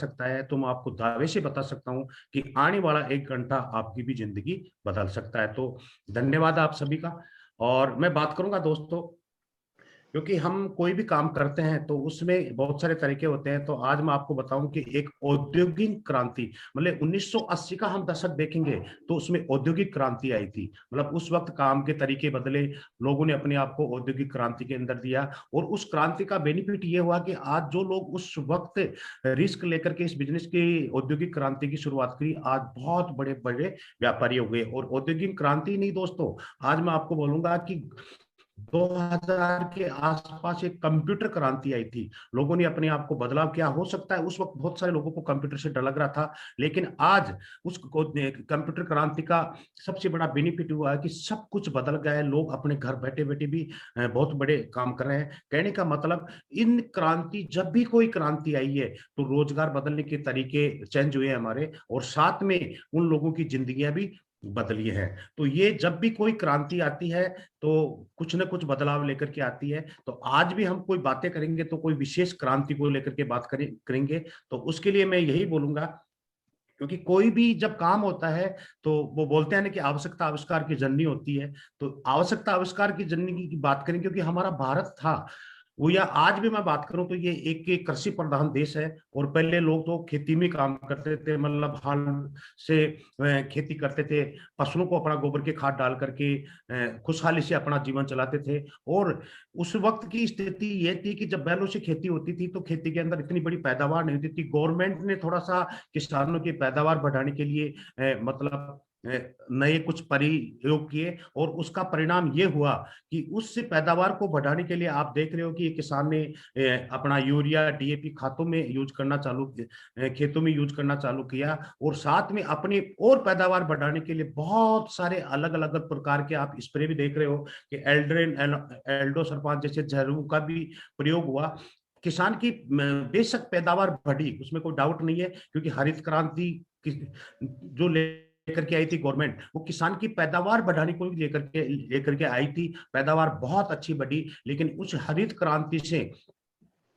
सकता है, तो मैं आपको दावे से बता सकता हूँ कि आने वाला 1 घंटा आपकी भी ज़िंदगी बदल सकता है। तो धन्यवाद आप सभी का। और मैं बात करूँगा दोस्तों, क्योंकि हम कोई भी काम करते हैं तो उसमें बहुत सारे तरीके होते हैं। तो आज मैं आपको बताऊं कि एक औद्योगिक क्रांति, मतलब 1980 का हम दशक देखेंगे तो उसमें औद्योगिक क्रांति आई थी। मतलब उस वक्त काम के तरीके बदले, लोगों ने अपने आप को औद्योगिक क्रांति के अंदर दिया। और उस क्रांति का बेनिफिट ये हुआ कि आज जो लोग उस वक्त रिस्क लेकर के इस बिजनेस की, औद्योगिक क्रांति की शुरुआत करी, आज बहुत बड़े बड़े व्यापारी हो गए। और औद्योगिक क्रांति नहीं दोस्तों, आज मैं आपको बोलूंगा कि 2000 के आसपास एक कंप्यूटर क्रांति आई थी। लोगों ने अपने आप को बदलाव किया। हो सकता है उस वक्त बहुत सारे लोगों को कंप्यूटर से डर लग रहा था, लेकिन आज उस कंप्यूटर क्रांति का सबसे बड़ा बेनिफिट हुआ है कि सब कुछ बदल गया है। लोग अपने घर बैठे बैठे भी बहुत बड़े काम कर रहे हैं। कहने का मतलब, इन क्रांति, जब भी कोई क्रांति आई है तो रोजगार बदलने के तरीके चेंज हुए हमारे, और साथ में उन लोगों की जिंदगियां भी बदली है। तो ये जब भी कोई क्रांति आती है तो कुछ ना कुछ बदलाव लेकर के आती है। तो आज भी हम कोई बातें करेंगे तो कोई विशेष क्रांति को लेकर के बात करेंगे। तो उसके लिए मैं यही बोलूंगा, क्योंकि कोई भी जब काम होता है तो वो बोलते हैं ना कि आवश्यकता आविष्कार की जननी होती है। तो आवश्यकता आविष्कार की जननी की बात करें, क्योंकि हमारा भारत था वो, या आज भी मैं बात करूं तो ये एक कृषि प्रधान देश है। और पहले लोग तो खेती में काम करते थे, मतलब हल से खेती करते थे, फसलों को अपना गोबर की खाद डाल करके खुशहाली से अपना जीवन चलाते थे। और उस वक्त की स्थिति ये थी कि जब बैलों से खेती होती थी तो खेती के अंदर इतनी बड़ी पैदावार नहीं होती थी। गवर्नमेंट ने थोड़ा सा किसानों की पैदावार बढ़ाने के लिए मतलब नए कुछ प्रयोग किए, और उसका परिणाम ये हुआ कि उस पैदावार को बढ़ाने के लिए आप देख रहे हो कि किसान ने अपना यूरिया, डीएपी खातों में यूज करना चालू, खेतों में यूज करना चालू किया। और साथ में अपनी और पैदावार बढ़ाने के लिए बहुत सारे अलग अलग प्रकार के आप स्प्रे भी देख रहे हो कि एल्ड्रेन, एल्डो सरपान जैसे जहरों का भी प्रयोग हुआ। किसान की बेशक पैदावार बढ़ी, उसमें कोई डाउट नहीं है, क्योंकि हरित क्रांति जो लेकर के आई थी गवर्नमेंट, वो किसान की पैदावार बढ़ाने को लेकर के आई थी। पैदावार बहुत अच्छी बढ़ी, लेकिन उस हरित क्रांति से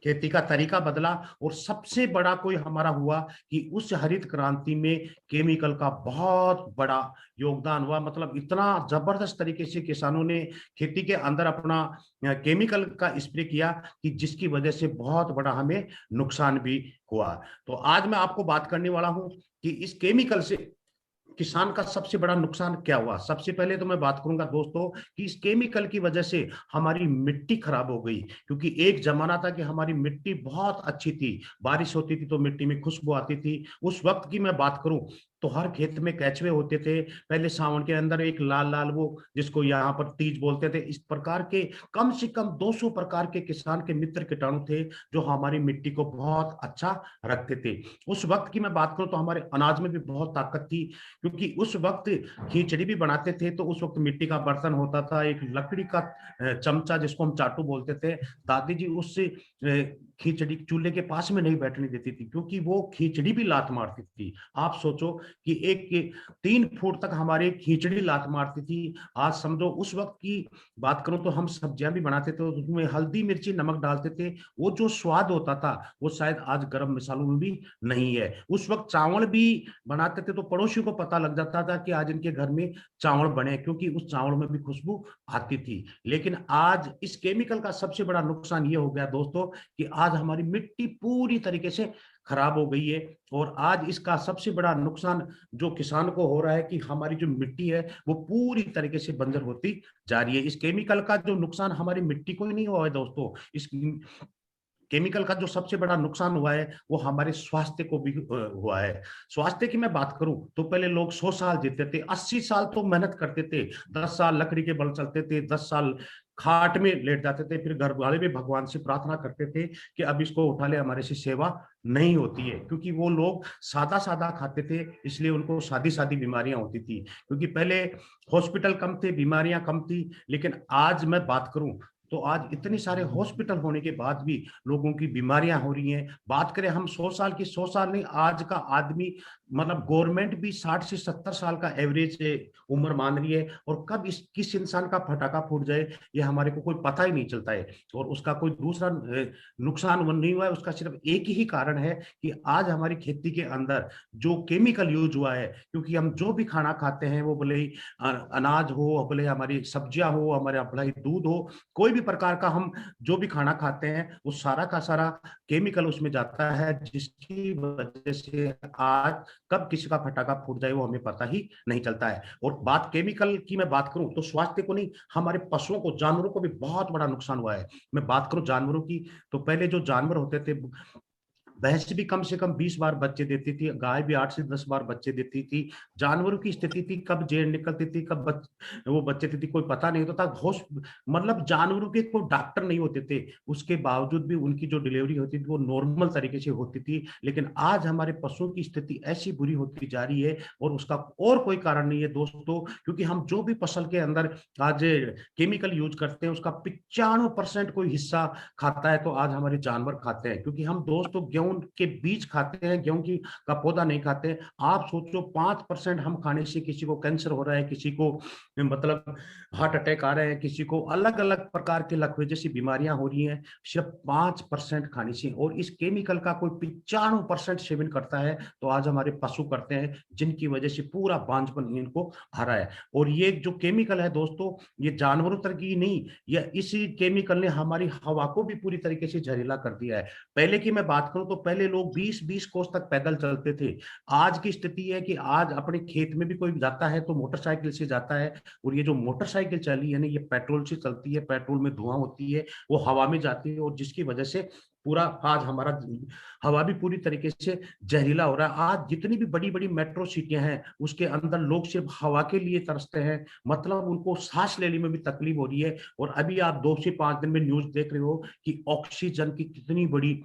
खेती का तरीका बदला। और सबसे बड़ा कोई हमारा हुआ कि उस हरित क्रांति में केमिकल का बहुत बड़ा योगदान हुआ। मतलब इतना जबरदस्त तरीके से किसानों ने खेती के अंदर अपना केमिकल का स्प्रे किया कि जिसकी वजह से बहुत बड़ा हमें नुकसान भी हुआ। तो आज मैं आपको बात करने वाला हूं कि इस केमिकल से किसान का सबसे बड़ा नुकसान क्या हुआ। सबसे पहले तो मैं बात करूंगा दोस्तों कि इस केमिकल की वजह से हमारी मिट्टी खराब हो गई। क्योंकि एक जमाना था कि हमारी मिट्टी बहुत अच्छी थी, बारिश होती थी तो मिट्टी में खुशबू आती थी। उस वक्त की मैं बात करूं तो हर खेत में केचुए होते थे। पहले सावन के अंदर एक लाल लाल, वो जिसको यहाँ पर तीज बोलते थे, इस प्रकार के कम से कम 200 प्रकार के किसान के मित्र कीटाणु थे जो हमारी मिट्टी को बहुत अच्छा रखते थे। उस वक्त की मैं बात करूं तो हमारे अनाज में भी बहुत ताकत थी, क्योंकि उस वक्त खिचड़ी भी बनाते थे तो उस वक्त मिट्टी का बर्तन होता था, एक लकड़ी का चमचा जिसको हम चाटू बोलते थे। दादी जी उस खिचड़ी चूल्हे के पास में नहीं बैठने देती थी, क्योंकि वो खिचड़ी भी लात मारती थी। आप सोचो कि एक 3 फुट तक हमारी खिचड़ी लात मारती थी। आज समझो, उस वक्त की बात करूं तो हम सब्जियां भी बनाते थे, उसमें हल्दी मिर्ची नमक डालते थे। वो जो स्वाद होता था वो शायद आज गर्म मसालों में भी नहीं है। उस वक्त चावल भी बनाते थे तो पड़ोसियों को पता लग जाता था कि आज इनके घर में चावल बने, क्योंकि उस चावल में भी खुशबू आती थी। लेकिन आज इस केमिकल का सबसे बड़ा नुकसान ये हो गया दोस्तों कि आज हमारी मिट्टी पूरी तरीके से खराब हो गई है। और आज इसका सबसे बड़ा नुकसान जो किसान को हो रहा है कि हमारी जो मिट्टी है वो पूरी तरीके से बंजर होती जा रही है। इस केमिकल का जो नुकसान हमारी मिट्टी को ही नहीं हुआ है दोस्तों, इस केमिकल का जो सबसे बड़ा नुकसान हुआ है वो हमारे स्वास्थ्य को भी हुआ है। स्वास्थ्य की मैं बात करूं तो पहले लोग 100 साल जीते थे, 80 साल तो मेहनत करते थे, 10 साल लकड़ी के बल चलते थे, 10 साल खाट में लेट जाते थे, फिर घर वाले भी भगवान से प्रार्थना करते थे कि अब इसको उठा ले, हमारे से सेवा नहीं होती है। क्योंकि वो लोग सादा सादा खाते थे, इसलिए उनको सादी सादी बीमारियां होती थी। क्योंकि पहले हॉस्पिटल कम थे, बीमारियां कम थी। लेकिन आज मैं बात करूं तो आज इतने सारे हॉस्पिटल होने के बाद भी लोगों की बीमारियां हो रही हैं। बात करें हम 100 साल की, 100 साल नहीं, आज का आदमी मतलब गवर्नमेंट भी 60 से 70 साल का एवरेज उम्र मान रही है, और कब इस किस इंसान का फटाका फूट जाए ये हमारे को कोई पता ही नहीं चलता है। और उसका कोई दूसरा नुकसान नहीं हुआ है, उसका सिर्फ एक ही कारण है कि आज हमारी खेती के अंदर जो केमिकल यूज हुआ है। क्योंकि हम जो भी खाना खाते हैं, वो भले ही अनाज हो, भले हमारी सब्जियां हो, हमारे भले ही दूध हो, कोई भी प्रकार का हम जो भी खाना खाते हैं वो सारा का सारा केमिकल उसमें जाता है, जिसकी वजह से आज कब किसी का फटाका फूट जाए वो हमें पता ही नहीं चलता है। और बात केमिकल की मैं बात करूं तो स्वास्थ्य को नहीं, हमारे पशुओं को, जानवरों को भी बहुत बड़ा नुकसान हुआ है। मैं बात करूं जानवरों की, तो पहले जो जानवर होते थे, भैंस भी कम से कम 20 बार बच्चे देती थी, गाय भी 8 से 10 बार बच्चे देती थी। जानवरों की स्थिति थी, कब जेर निकलती थी, कब वो बच्चे देती थी, कोई पता नहीं होता था। मतलब जानवरों के कोई डॉक्टर नहीं होते थे, उसके बावजूद भी उनकी जो डिलीवरी होती थी वो नॉर्मल तरीके से होती थी। लेकिन आज हमारे पशुओं की स्थिति ऐसी बुरी होती जा रही है, और उसका और कोई कारण नहीं है दोस्तों, क्योंकि हम जो भी फसल के अंदर आज केमिकल यूज करते हैं उसका 95% कोई हिस्सा खाता है तो आज हमारे जानवर खाते हैं। क्योंकि हम दोस्तों गेहूं के बीज खाते हैं, गेहूं की का पौधा नहीं खाते। आप सोचो 5% हम खाने से किसी को कैंसर हो रहा है, किसी को मतलब हार्ट अटैक आ रहे हैं, किसी को अलग अलग प्रकार के लकवे जैसी बीमारियां हो रही हैं, सिर्फ 5% खाने से। और इस केमिकल का कोई 95% सेवन करता है तो आज हमारे पशु करते हैं, जिनकी वजह से पूरा बांझपन इनको आ रहा है। और ये जो केमिकल है दोस्तों, ये जानवरों तक की नहीं, ये इसी केमिकल ने हमारी हवा को भी पूरी तरीके से जहरीला कर दिया है। पहले की मैं बात करूं तो पहले लोग 20-20 कोस तक पैदल चलते थे। आज की स्थिति है कि आज अपने खेत में भी कोई जाता है तो मोटरसाइकिल से जाता है। और ये जो मोटरसाइकिल चली है ना, ये पेट्रोल से चलती है, पेट्रोल में धुआं होती है, वो हवा में जाती है, और जिसकी वजह से पूरा आज हमारा हवा भी पूरी तरीके से जहरीला हो रहा है। आज जितनी भी बड़ी बड़ी मेट्रो सिटियां हैं उसके अंदर लोग सिर्फ हवा के लिए तरसते हैं, मतलब उनको सांस लेने में भी तकलीफ हो रही है। और अभी आप 2 से 5 दिन में न्यूज देख रहे हो कि ऑक्सीजन की कितनी बड़ी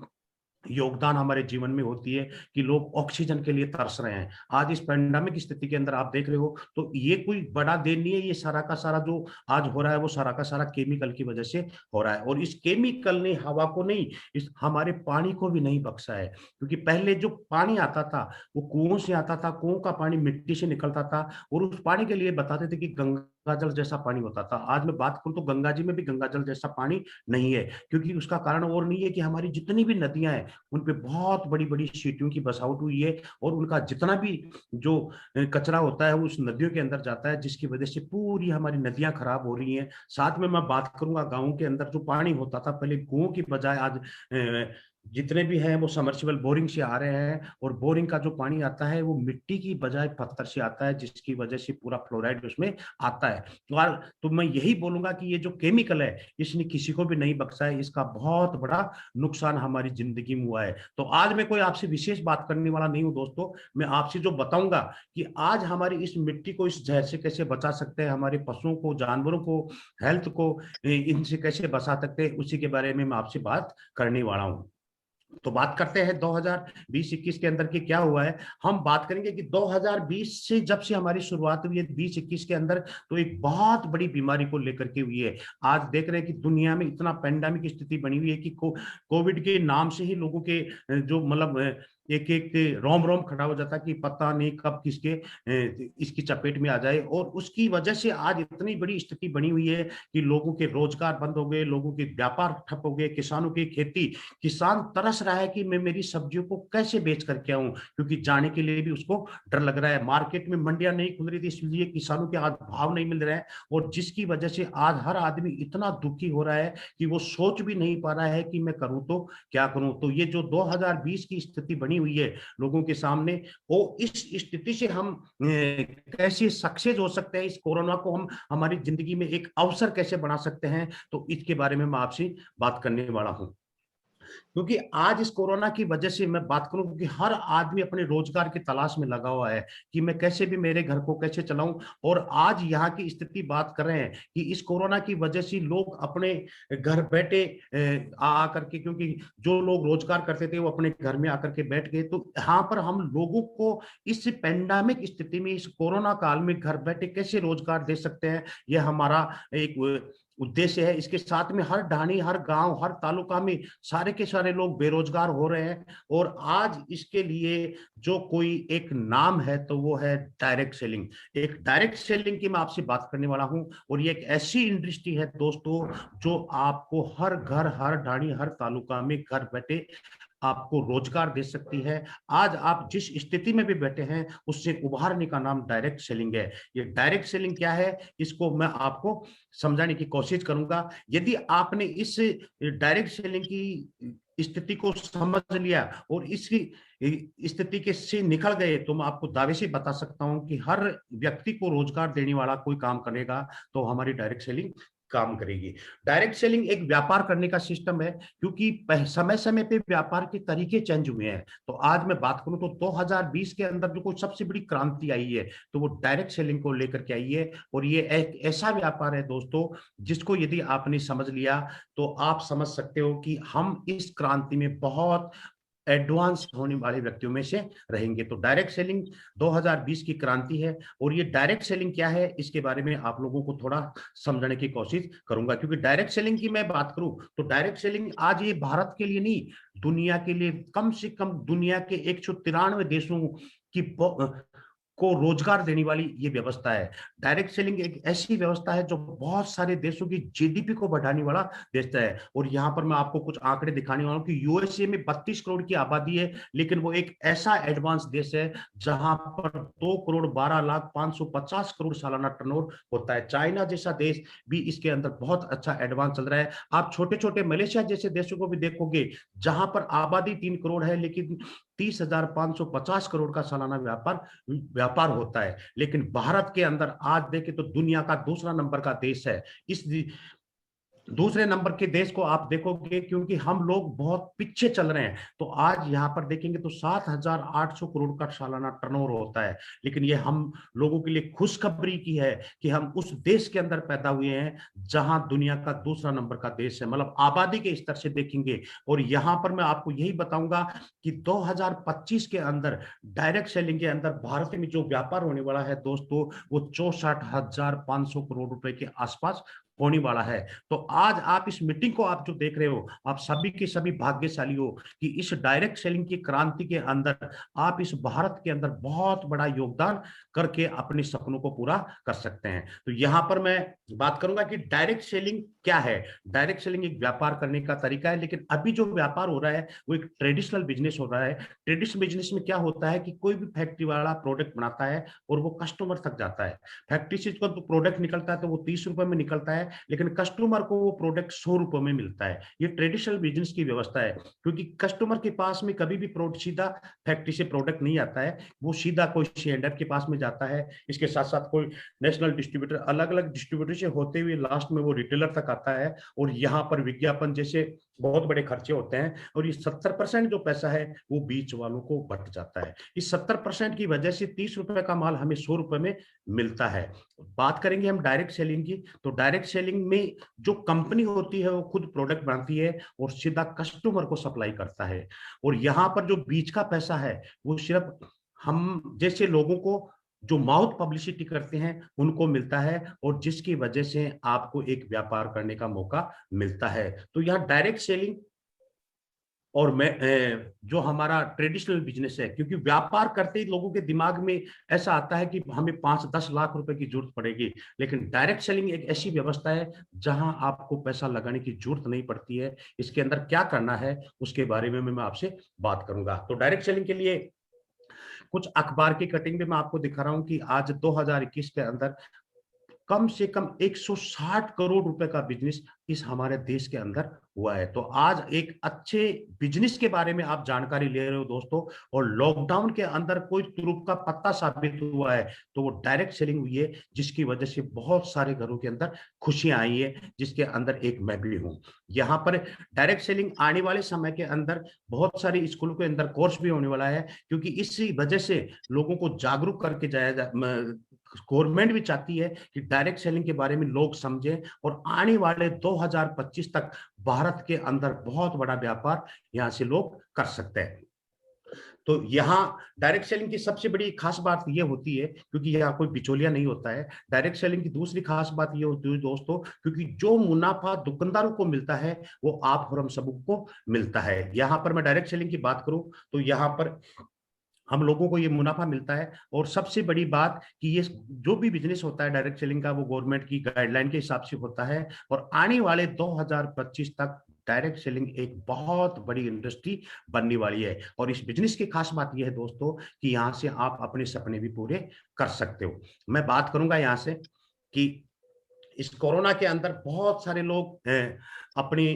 योगदान हमारे जीवन में होती है, कि लोग ऑक्सीजन के लिए तरस रहे हैं। आज इस पैंडेमिक स्थिति के अंदर आप देख रहे हो, तो ये कोई बड़ा देन नहीं है, ये सारा का सारा जो आज हो रहा है वो सारा का सारा केमिकल की वजह से हो रहा है। और इस केमिकल ने हवा को नहीं, इस हमारे पानी को भी नहीं बख्शा है। क्योंकि पहले जो पानी आता था वो कुओं से आता था, कुओं का पानी मिट्टी से निकलता था, और उस पानी के लिए बताते थे कि गंगा जल जैसा पानी होता था। आज मैं बात करूं तो गंगा जी में भी गंगा जल जैसा पानी नहीं है। क्योंकि उसका कारण और नहीं है कि हमारी जितनी भी नदियां हैं उन पे बहुत बड़ी बड़ी सीटियों की बसावट हुई है, और उनका जितना भी जो कचरा होता है वो उस नदियों के अंदर जाता है, जिसकी वजह से पूरी हमारी नदियां खराब हो रही हैं। साथ में मैं बात करूंगा गाँव के अंदर जो पानी होता था पहले कुओं की बजाय, आज जितने भी हैं वो समर्सिबल बोरिंग से आ रहे हैं, और बोरिंग का जो पानी आता है वो मिट्टी की बजाय पत्थर से आता है, जिसकी वजह से पूरा फ्लोराइड उसमें आता है। तो मैं यही बोलूंगा कि ये जो केमिकल है इसने किसी को भी नहीं बख्शा है, इसका बहुत बड़ा नुकसान हमारी जिंदगी में हुआ है। तो आज मैं कोई आपसे विशेष बात करने वाला नहीं हूं दोस्तों, मैं आपसे जो बताऊंगा कि आज हमारी इस मिट्टी को इस जहर से कैसे बचा सकते हैं, हमारे पशुओं को, जानवरों को, हेल्थ को इनसे कैसे बचा सकते हैं, उसी के बारे में मैं आपसे बात करने वाला हूं। तो बात करते हैं 2020-21 के अंदर की क्या हुआ है। हम बात करेंगे कि 2020 से जब से हमारी शुरुआत हुई है 20-21 के अंदर, तो एक बहुत बड़ी बीमारी को लेकर के हुई है। आज देख रहे हैं कि दुनिया में इतना पैंडेमिक स्थिति बनी हुई है कि कोविड के नाम से ही लोगों के जो मतलब एक एक रोम रोम खड़ा हो जाता कि पता नहीं कब किसके इसकी चपेट में आ जाए। और उसकी वजह से आज इतनी बड़ी स्थिति बनी हुई है कि लोगों के रोजगार बंद हो गए, लोगों के व्यापार ठप हो गए, किसानों की खेती, किसान तरस रहा है कि मैं मेरी सब्जियों को कैसे बेच करके आऊं, क्योंकि जाने के लिए भी उसको डर लग रहा है। मार्केट में मंडियां नहीं खुल रही थी, इसलिए किसानों के आज भाव नहीं मिल रहे हैं, और जिसकी वजह से आज हर आदमी इतना दुखी हो रहा है कि वो सोच भी नहीं पा रहा है कि मैं करूं तो क्या करूं। तो ये जो 2020 की स्थिति बनी हुई है लोगों के सामने, वो इस स्थिति से हम कैसे सक्सेस हो सकते हैं, इस कोरोना को हम हमारी जिंदगी में एक अवसर कैसे बना सकते हैं, तो इसके बारे में मैं आपसे बात करने वाला हूं। क्योंकि आज इस कोरोना की वजह से मैं बात करूं, क्योंकि हर आदमी अपने रोजगार की तलाश में लगा हुआ है कि मैं कैसे भी मेरे घर को कैसे चलाऊं। और आज यहाँ की स्थिति बात कर रहे हैं कि इस कोरोना की वजह से लोग अपने घर बैठे आ करके, क्योंकि जो लोग रोजगार करते थे वो अपने घर में आकर के बैठ गए। तो यहाँ पर हम लोगों को इस पैंडेमिक स्थिति में, इस कोरोना काल में घर बैठे कैसे रोजगार दे सकते हैं, यह हमारा एक उद्देश्य है। इसके साथ में हर ढाणी, हर गांव, हर तालुका में सारे के सारे लोग बेरोजगार हो रहे हैं। और आज इसके लिए जो कोई एक नाम है तो वो है डायरेक्ट सेलिंग। एक डायरेक्ट सेलिंग की मैं आपसे बात करने वाला हूं। और ये एक ऐसी इंडस्ट्री है दोस्तों जो आपको हर घर, हर ढाणी, हर तालुका में घर बैठे आपको रोजगार दे सकती है। आज आप जिस स्थिति में भी बैठे हैं उससे उभारने का नाम डायरेक्ट सेलिंग है। ये डायरेक्ट सेलिंग क्या है, इसको मैं आपको समझाने की कोशिश करूंगा। यदि आपने इस डायरेक्ट सेलिंग की स्थिति को समझ लिया और इसकी स्थिति के से निकल गए तो मैं आपको दावे से बता सकता हूं कि हर व्यक्ति को रोजगार देने वाला कोई काम करेगा तो हमारी डायरेक्ट सेलिंग काम करेगी। डायरेक्ट सेलिंग एक व्यापार करने का सिस्टम है, क्योंकि समय समय पे व्यापार के तरीके चेंज हुए हैं। तो आज मैं बात करूं तो 2020 के अंदर जो कोई सबसे बड़ी क्रांति आई है तो वो डायरेक्ट सेलिंग को लेकर के आई है। और ये एक ऐसा व्यापार है दोस्तों जिसको यदि आपने समझ लिया तो आप समझ सकते हो कि हम इस क्रांति में बहुत एडवांस होने वाले व्यक्तियों में से रहेंगे। तो डायरेक्ट सेलिंग 2020 की क्रांति है। और ये डायरेक्ट सेलिंग क्या है इसके बारे में आप लोगों को थोड़ा समझने की कोशिश करूंगा। क्योंकि डायरेक्ट सेलिंग की मैं बात करूं तो डायरेक्ट सेलिंग आज ये भारत के लिए नहीं, दुनिया के लिए, कम से कम दुनिया के 193 देशों की को रोजगार देने वाली ये व्यवस्था है। डायरेक्ट सेलिंग एक ऐसी व्यवस्था है जो बहुत सारे देशों की जीडीपी को बढ़ाने वाला देश है। और यहाँ पर मैं आपको कुछ आंकड़े दिखाने वाला हूँ कि यूएसए में 32 करोड़ की आबादी है, लेकिन वो एक ऐसा एडवांस देश है जहां पर 2,12,05,50 करोड़ सालाना टर्नओवर होता है। चाइना जैसा देश भी इसके अंदर बहुत अच्छा एडवांस चल रहा है। आप छोटे छोटे मलेशिया जैसे देशों को भी देखोगे जहां पर आबादी 3 करोड़ है लेकिन 30,550 करोड़ का सालाना व्यापार होता है। लेकिन भारत के अंदर आज देखें तो दुनिया का दूसरा नंबर का देश है। इस दूसरे नंबर के देश को आप देखोगे क्योंकि हम लोग बहुत पीछे चल रहे हैं। तो आज यहां पर देखेंगे तो 7,800 करोड़ का सालाना टर्नओवर होता है। लेकिन ये हम लोगों के लिए खुशखबरी की है कि हम उस देश के अंदर पैदा हुए हैं जहां दुनिया का दूसरा नंबर का देश है, मतलब आबादी के स्तर से देखेंगे। और यहां पर मैं आपको यही बताऊंगा कि 2025 के अंदर डायरेक्ट सेलिंग के अंदर भारत में जो व्यापार होने वाला है दोस्तों वो 64,500 करोड़ रुपए के आसपास होने वाला है। तो आज आप इस मीटिंग को आप जो देख रहे हो आप सभी के सभी भाग्यशाली हो कि इस डायरेक्ट सेलिंग की क्रांति के अंदर आप इस भारत के अंदर बहुत बड़ा योगदान करके अपने सपनों को पूरा कर सकते हैं। तो यहां पर मैं बात करूंगा कि डायरेक्ट सेलिंग क्या है। डायरेक्ट सेलिंग एक व्यापार करने का तरीका है, लेकिन अभी जो व्यापार हो रहा है वो एक ट्रेडिशनल बिजनेस हो रहा है। ट्रेडिशनल बिजनेस में क्या होता है कि कोई भी फैक्ट्री वाला प्रोडक्ट बनाता है और वो कस्टमर तक जाता है। फैक्ट्री से जो प्रोडक्ट निकलता है तो वो 30 रुपए में निकलता है, लेकिन कस्टमर को वो प्रोडक्ट 100 रुपए में मिलता है। ये ट्रेडिशनल बिजनेस की व्यवस्था है, क्योंकि कस्टमर के पास में कभी भी प्रोडक्ट सीधा फैक्ट्री से प्रोडक्ट नहीं आता है, वो सीधा कोई शेंडर के पास में जाता है। इसके साथ साथ कोई नेशनल डिस्ट्रीब्यूटर, अलग अलग डिस्ट्रीब्यूटर से होते हुए लास्ट में वो रिटेलर तक आता है। और यहाँ पर विज्ञापन जैसे बहुत बड़े खर्चे होते हैं और ये 70% जो पैसा है वो बीच वालों को बट जाता है। इस 70% की वजह से 30 रुपए का माल हमें 100 रुपए में मिलता है। बात करेंगे हम डायरेक्ट सेलिंग की, तो डायरेक्ट सेलिंग में जो कंपनी होती है वो खुद प्रोडक्ट बनाती है और सीधा कस्टमर को सप्लाई करता है। और यहाँ पर जो बीच का पैसा है वो सिर्फ हम जैसे लोगों को जो माउथ पब्लिसिटी करते हैं उनको मिलता है, और जिसकी वजह से आपको एक व्यापार करने का मौका मिलता है। तो यहाँ डायरेक्ट सेलिंग और मैं जो हमारा ट्रेडिशनल बिजनेस है, क्योंकि व्यापार करते ही लोगों के दिमाग में ऐसा आता है कि हमें 5-10 लाख रुपए की जरूरत पड़ेगी, लेकिन डायरेक्ट सेलिंग एक ऐसी व्यवस्था है जहां आपको पैसा लगाने की जरूरत नहीं पड़ती है। इसके अंदर क्या करना है उसके बारे में मैं आपसे बात करूंगा। तो डायरेक्ट सेलिंग के लिए कुछ अखबार की कटिंग भी मैं आपको दिखा रहा हूं कि आज 2021 के अंदर कम से कम 160 करोड़ रुपए का बिजनेस इस हमारे देश के अंदर हुआ है। तो आज एक अच्छे बिजनेस के बारे में आप जानकारी ले रहे हो दोस्तों, और लॉकडाउन के अंदर कोई तुरुप का पत्ता साबित हुआ है तो वो डायरेक्ट सेलिंग हुई है, जिसकी वजह से बहुत सारे घरों के अंदर खुशियां आई है, जिसके अंदर एक मैं भी हूं। यहाँ पर डायरेक्ट सेलिंग आने वाले समय के अंदर बहुत सारे स्कूलों के अंदर कोर्स भी होने वाला है, क्योंकि इसी वजह से लोगों को जागरूक करके जाया गवर्नमेंट भी चाहती है कि डायरेक्ट सेलिंग के बारे में लोग समझें और आने वाले 2025 तक भारत के अंदर बहुत बड़ा व्यापार यहां से लोग कर सकते हैं। तो यहाँ डायरेक्ट सेलिंग की सबसे बड़ी खास बात यह होती है, क्योंकि यहाँ कोई बिचौलिया नहीं होता है। डायरेक्ट सेलिंग की दूसरी खास बात यह होती है दोस्तों, क्योंकि जो मुनाफा दुकानदारों को मिलता है वो आप और हम सबको मिलता है। यहाँ पर मैं डायरेक्ट सेलिंग की बात करूं तो यहाँ पर हम लोगों को ये मुनाफा मिलता है। और सबसे बड़ी बात कि ये जो भी बिजनेस होता है डायरेक्ट सेलिंग का, वो गवर्नमेंट की गाइडलाइन के हिसाब से होता है। और आने वाले 2025 तक डायरेक्ट सेलिंग एक बहुत बड़ी इंडस्ट्री बनने वाली है। और इस बिजनेस की खास बात यह है दोस्तों कि यहाँ से आप अपने सपने भी पूरे कर सकते हो। मैं बात करूंगा यहाँ से कि इस कोरोना के अंदर बहुत सारे लोग अपनी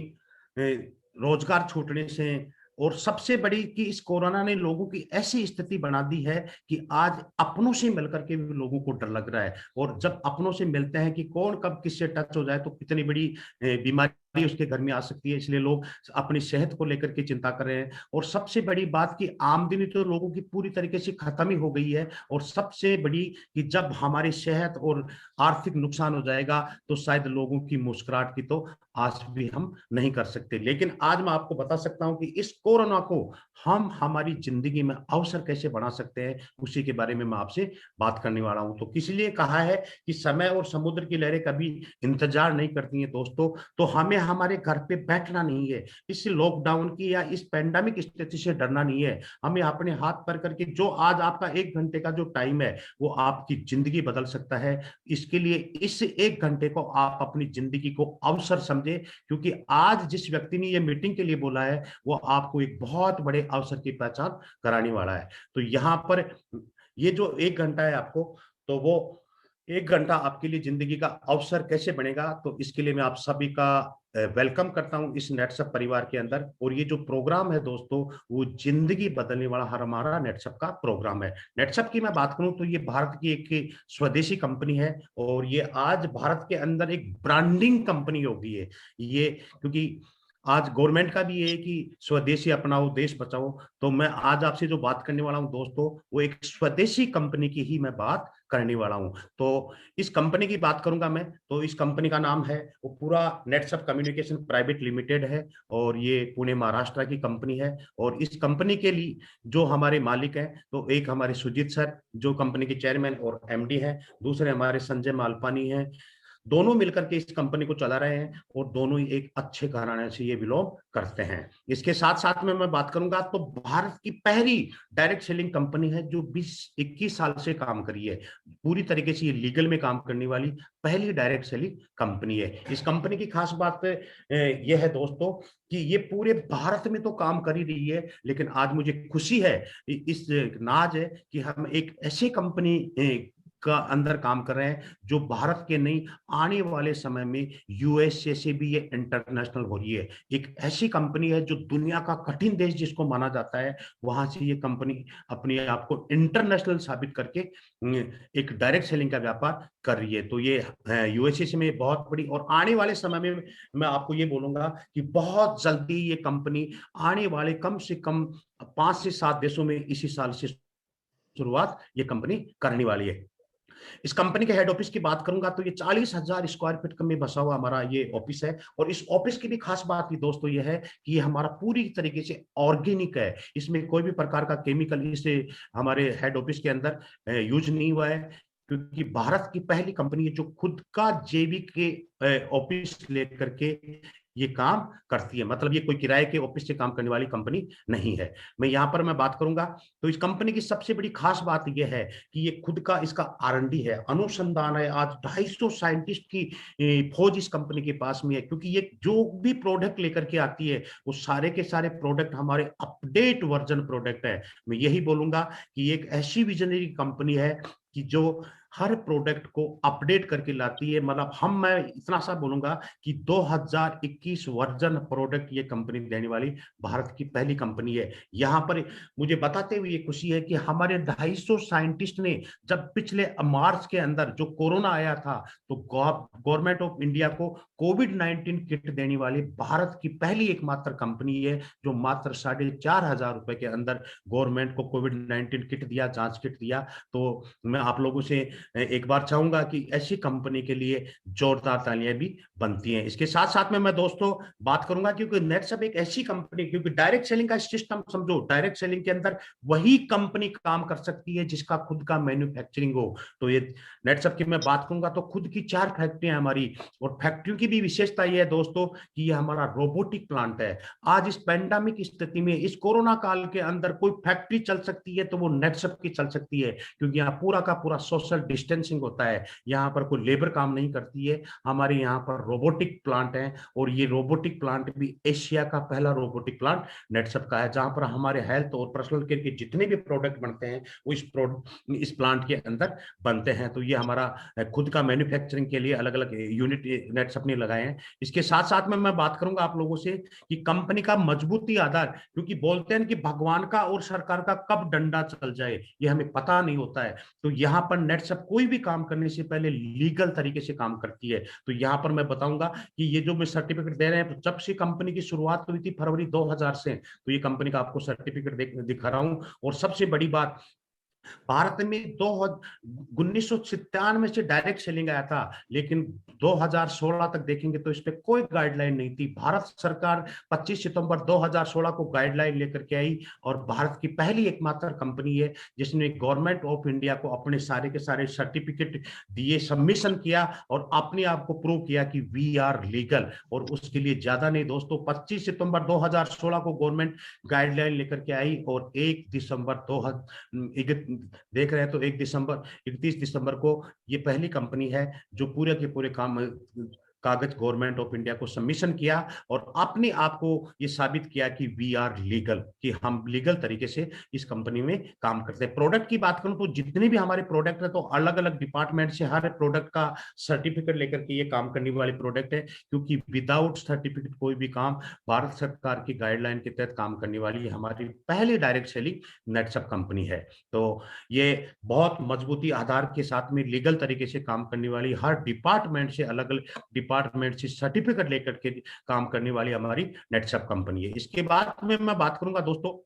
रोजगार छूटने से, और सबसे बड़ी कि इस कोरोना ने लोगों की ऐसी स्थिति बना दी है कि आज अपनों से मिलकर के भी लोगों को डर लग रहा है। और जब अपनों से मिलते हैं कि कौन कब किससे टच हो जाए तो कितनी बड़ी बीमारी उसके घर में आ सकती है, इसलिए लोग अपनी सेहत को लेकर के चिंता कर रहे हैं। और सबसे बड़ी बात कि आमदनी तो लोगों की पूरी तरीके से खत्म ही हो गई है। और सबसे बड़ी कि जब हमारी सेहत और आर्थिक नुकसान हो जाएगा तो शायद लोगों की मुस्कुराहट की तो आस भी हम नहीं कर सकते। लेकिन आज मैं आपको बता सकता हूं कि इस कोरोना को हम हमारी जिंदगी में अवसर कैसे बना सकते हैं, उसी के बारे में मैं आपसे बात करने वाला हूं। तो इसलिए कहा है कि समय और समुद्र की लहरें कभी इंतजार नहीं करती हैं दोस्तों। तो हमें हमारे घर पे बैठना नहीं है, इस लॉकडाउन की या इस पैंडेमिक स्थिति से डरना नहीं है। हमें अपने हाथ पर करके जो आज आपका 1 घंटे का जो टाइम है वो आपकी जिंदगी बदल सकता है। इसके लिए इस 1 घंटे को आप अपनी जिंदगी को अवसर समझे, क्योंकि आज जिस व्यक्ति ने ये मीटिंग के लिए बोला है वो आपको एक बहुत बड़े अवसर की पहचान कराने वाला है। तो यहाँ पर ये जो 1 घंटा है आपको, तो वो 1 घंटा आपके लिए जिंदगी का अवसर कैसे बनेगा, तो इसके लिए मैं आप सभी का वेलकम करता हूं इस नेटसप परिवार के अंदर। और ये जो प्रोग्राम है दोस्तों वो जिंदगी बदलने वाला हमारा नेटसप का प्रोग्राम है। नेटसप की मैं बात करूं तो ये भारत की एक स्वदेशी कंपनी है और ये आज भारत के अंदर एक ब्रांडिंग कंपनी हो गई है। ये क्योंकि आज गवर्नमेंट का भी है कि स्वदेशी अपनाओ देश बचाओ। तो मैं आज आपसे जो बात करने वाला हूं दोस्तों वो एक स्वदेशी कंपनी की ही मैं बात करने वाला हूं। तो इस कंपनी की बात करूंगा मैं, तो इस कंपनी का नाम है वो पूरा नेटसप कम्युनिकेशन प्राइवेट लिमिटेड है। और ये पुणे महाराष्ट्र की कंपनी है। और इस कंपनी के लिए जो हमारे मालिक हैं तो एक हमारे सुजीत सर जो कंपनी के चेयरमैन और एमडी हैं, दूसरे हमारे संजय मालपानी हैं। दोनों मिलकर के इस कंपनी को चला रहे हैं और दोनों ही एक अच्छे घराने से ये बिलोंग करते हैं। इसके साथ साथ में मैं बात करूंगा तो भारत की पहली डायरेक्ट सेलिंग कंपनी है जो 20-21 साल से काम करी है। पूरी तरीके से ये लीगल में काम करने वाली पहली डायरेक्ट सेलिंग कंपनी है। इस कंपनी की खास बात यह है दोस्तों कि ये पूरे भारत में तो काम कर ही रही है, लेकिन आज मुझे खुशी है, इस नाज है कि हम एक ऐसी कंपनी का अंदर काम कर रहे हैं जो भारत के नहीं आने वाले समय में यूएसए से भी ये इंटरनेशनल हो रही है। एक ऐसी कंपनी है जो दुनिया का कठिन देश जिसको माना जाता है वहां से ये कंपनी अपने आप को इंटरनेशनल साबित करके एक डायरेक्ट सेलिंग का व्यापार कर रही है। तो ये यूएसए से में बहुत बड़ी, और आने वाले समय में मैं आपको ये बोलूंगा कि बहुत जल्दी ये कंपनी आने वाले कम से कम 5 से 7 देशों में इसी साल से शुरुआत ये कंपनी करने वाली है। इस कंपनी के हेड ऑफिस की बात करूंगा तो ये 40,000 स्क्वायर फीट में बसा हुआ हमारा ये ऑफिस है। और इस ऑफिस की भी खास बात ये दोस्तों ये है कि ये हमारा पूरी तरीके से ऑर्गेनिक है। इसमें कोई भी प्रकार का केमिकल इसे हमारे हेड ऑफिस के अंदर यूज नहीं हुआ है, क्योंकि भारत की पहली कंपनी है जो खुद का जैविक के ऑफिस लेकर के ये काम करती है। मतलब ये कोई किराए के ऑफिस से काम करने वाली कंपनी नहीं है। मैं यहाँ पर मैं बात करूंगा तो इस कंपनी की सबसे बड़ी खास बात यह है कि ये खुद का इसका R&D है, अनुसंधान है। आज 250 साइंटिस्ट की फौज इस कंपनी के पास में है, क्योंकि ये जो भी प्रोडक्ट लेकर के आती है वो सारे के सारे प्रोडक्ट हमारे अपडेट वर्जन प्रोडक्ट है। मैं यही बोलूंगा कि एक ऐसी विजनरी कंपनी है कि जो हर प्रोडक्ट को अपडेट करके लाती है। मतलब मैं इतना सा बोलूंगा कि 2021 वर्जन प्रोडक्ट ये कंपनी देने वाली भारत की पहली कंपनी है। यहाँ पर मुझे बताते हुए ये खुशी है कि हमारे 250 साइंटिस्ट ने जब पिछले मार्च के अंदर जो कोरोना आया था तो गवर्नमेंट ऑफ इंडिया को कोविड-19 किट देने वाली भारत की पहली एकमात्र कंपनी है जो मात्र 4,500 रुपए के अंदर गवर्नमेंट को कोविड-19 किट दिया, जांच किट दिया। तो मैं आप लोगों से एक बार चाहूंगा कि ऐसी कंपनी के लिए जोरदार तालियां भी बनती हैं। इसके साथ साथ में मैं दोस्तों बात करूंगा, क्योंकि नेटसप एक ऐसी कंपनी, क्योंकि डायरेक्ट सेलिंग का सिस्टम समझो, डायरेक्ट सेलिंग के अंदर वही कंपनी काम कर सकती है जिसका खुद का मैन्युफैक्चरिंग हो। तो ये नेटसप की मैं बात करूंगा तो खुद की 4 फैक्ट्रियां हमारी, और फैक्ट्रियों की भी विशेषता ये है दोस्तों कि ये हमारा रोबोटिक प्लांट है। आज इस पैंडेमिक स्थिति में, इस कोरोना काल के अंदर कोई फैक्ट्री चल सकती है तो वो नेटसप की चल सकती है, क्योंकि यहाँ पूरा का पूरा सोशल डिस्टेंसिंग होता है। यहाँ पर कोई लेबर काम नहीं करती है। हमारे यहाँ पर रोबोटिक प्लांट है, और ये रोबोटिक प्लांट भी एशिया का पहला रोबोटिक प्लांट नेटसप का है, जहां पर हमारे हेल्थ और पर्सनल केयर के जितने भी प्रोडक्ट बनते हैं वो इस प्लांट के अंदर बनते हैं। तो ये हमारा खुद का मैन्युफैक्चरिंग के लिए अलग अलग यूनिट नेटसप ने लगाए हैं। इसके साथ साथ में मैं बात करूंगा आप लोगों से कि कंपनी का मजबूती आधार, क्योंकि बोलते हैं कि भगवान का और सरकार का कब डंडा चल जाए ये हमें पता नहीं होता है। तो यहाँ पर नेटसप कोई भी काम करने से पहले लीगल तरीके से काम करती है। तो यहाँ पर मैं बताऊंगा कि ये जो मैं सर्टिफिकेट दे रहे हैं, तो जब से कंपनी की शुरुआत हुई थी फरवरी 2000 से, तो ये कंपनी का आपको सर्टिफिकेट दिखा रहा हूं। और सबसे बड़ी बात, भारत में 1997 से डायरेक्ट सेलिंग आया था, लेकिन 2016 तक देखेंगे तो इस पे कोई गाइडलाइन नहीं थी। भारत सरकार 25 सितंबर 2016 को गाइडलाइन लेकर के आई, और भारत की पहली एकमात्र कंपनी है जिसने गवर्नमेंट ऑफ इंडिया को अपने सारे के सारे सर्टिफिकेट दिए, सबमिशन किया और अपने आप को प्रूव किया कि वी आर लीगल। और उसके लिए ज्यादा नहीं दोस्तों, 25 सितंबर 2016 को गवर्नमेंट गाइडलाइन लेकर के आई, और 1 दिसंबर 2000 देख रहे हैं तो 31 दिसंबर को ये पहली कंपनी है जो पूरे के पूरे कागज गवर्नमेंट ऑफ इंडिया को सबमिशन किया, और अपने आप को ये साबित किया कि वी आर लीगल, कि हम लीगल तरीके से इस कंपनी में काम करते हैं। प्रोडक्ट की बात करूं तो जितने भी हमारे प्रोडक्ट है, तो अलग अलग डिपार्टमेंट से हर प्रोडक्ट का सर्टिफिकेट लेकर के ये काम करने वाले प्रोडक्ट है, क्योंकि विदाउट सर्टिफिकेट कोई भी काम भारत सरकार की गाइडलाइन के तहत काम करने वाली हमारी पहली डायरेक्ट सेलिंग नेटसप कंपनी है। तो ये बहुत मजबूती आधार के साथ में लीगल तरीके से काम करने वाली, हर डिपार्टमेंट से अलग अलग डिपार्टमेंट से सर्टिफिकेट लेकर के काम करने वाली हमारी नेटसप कंपनी है। इसके बाद में मैं बात करूंगा दोस्तों,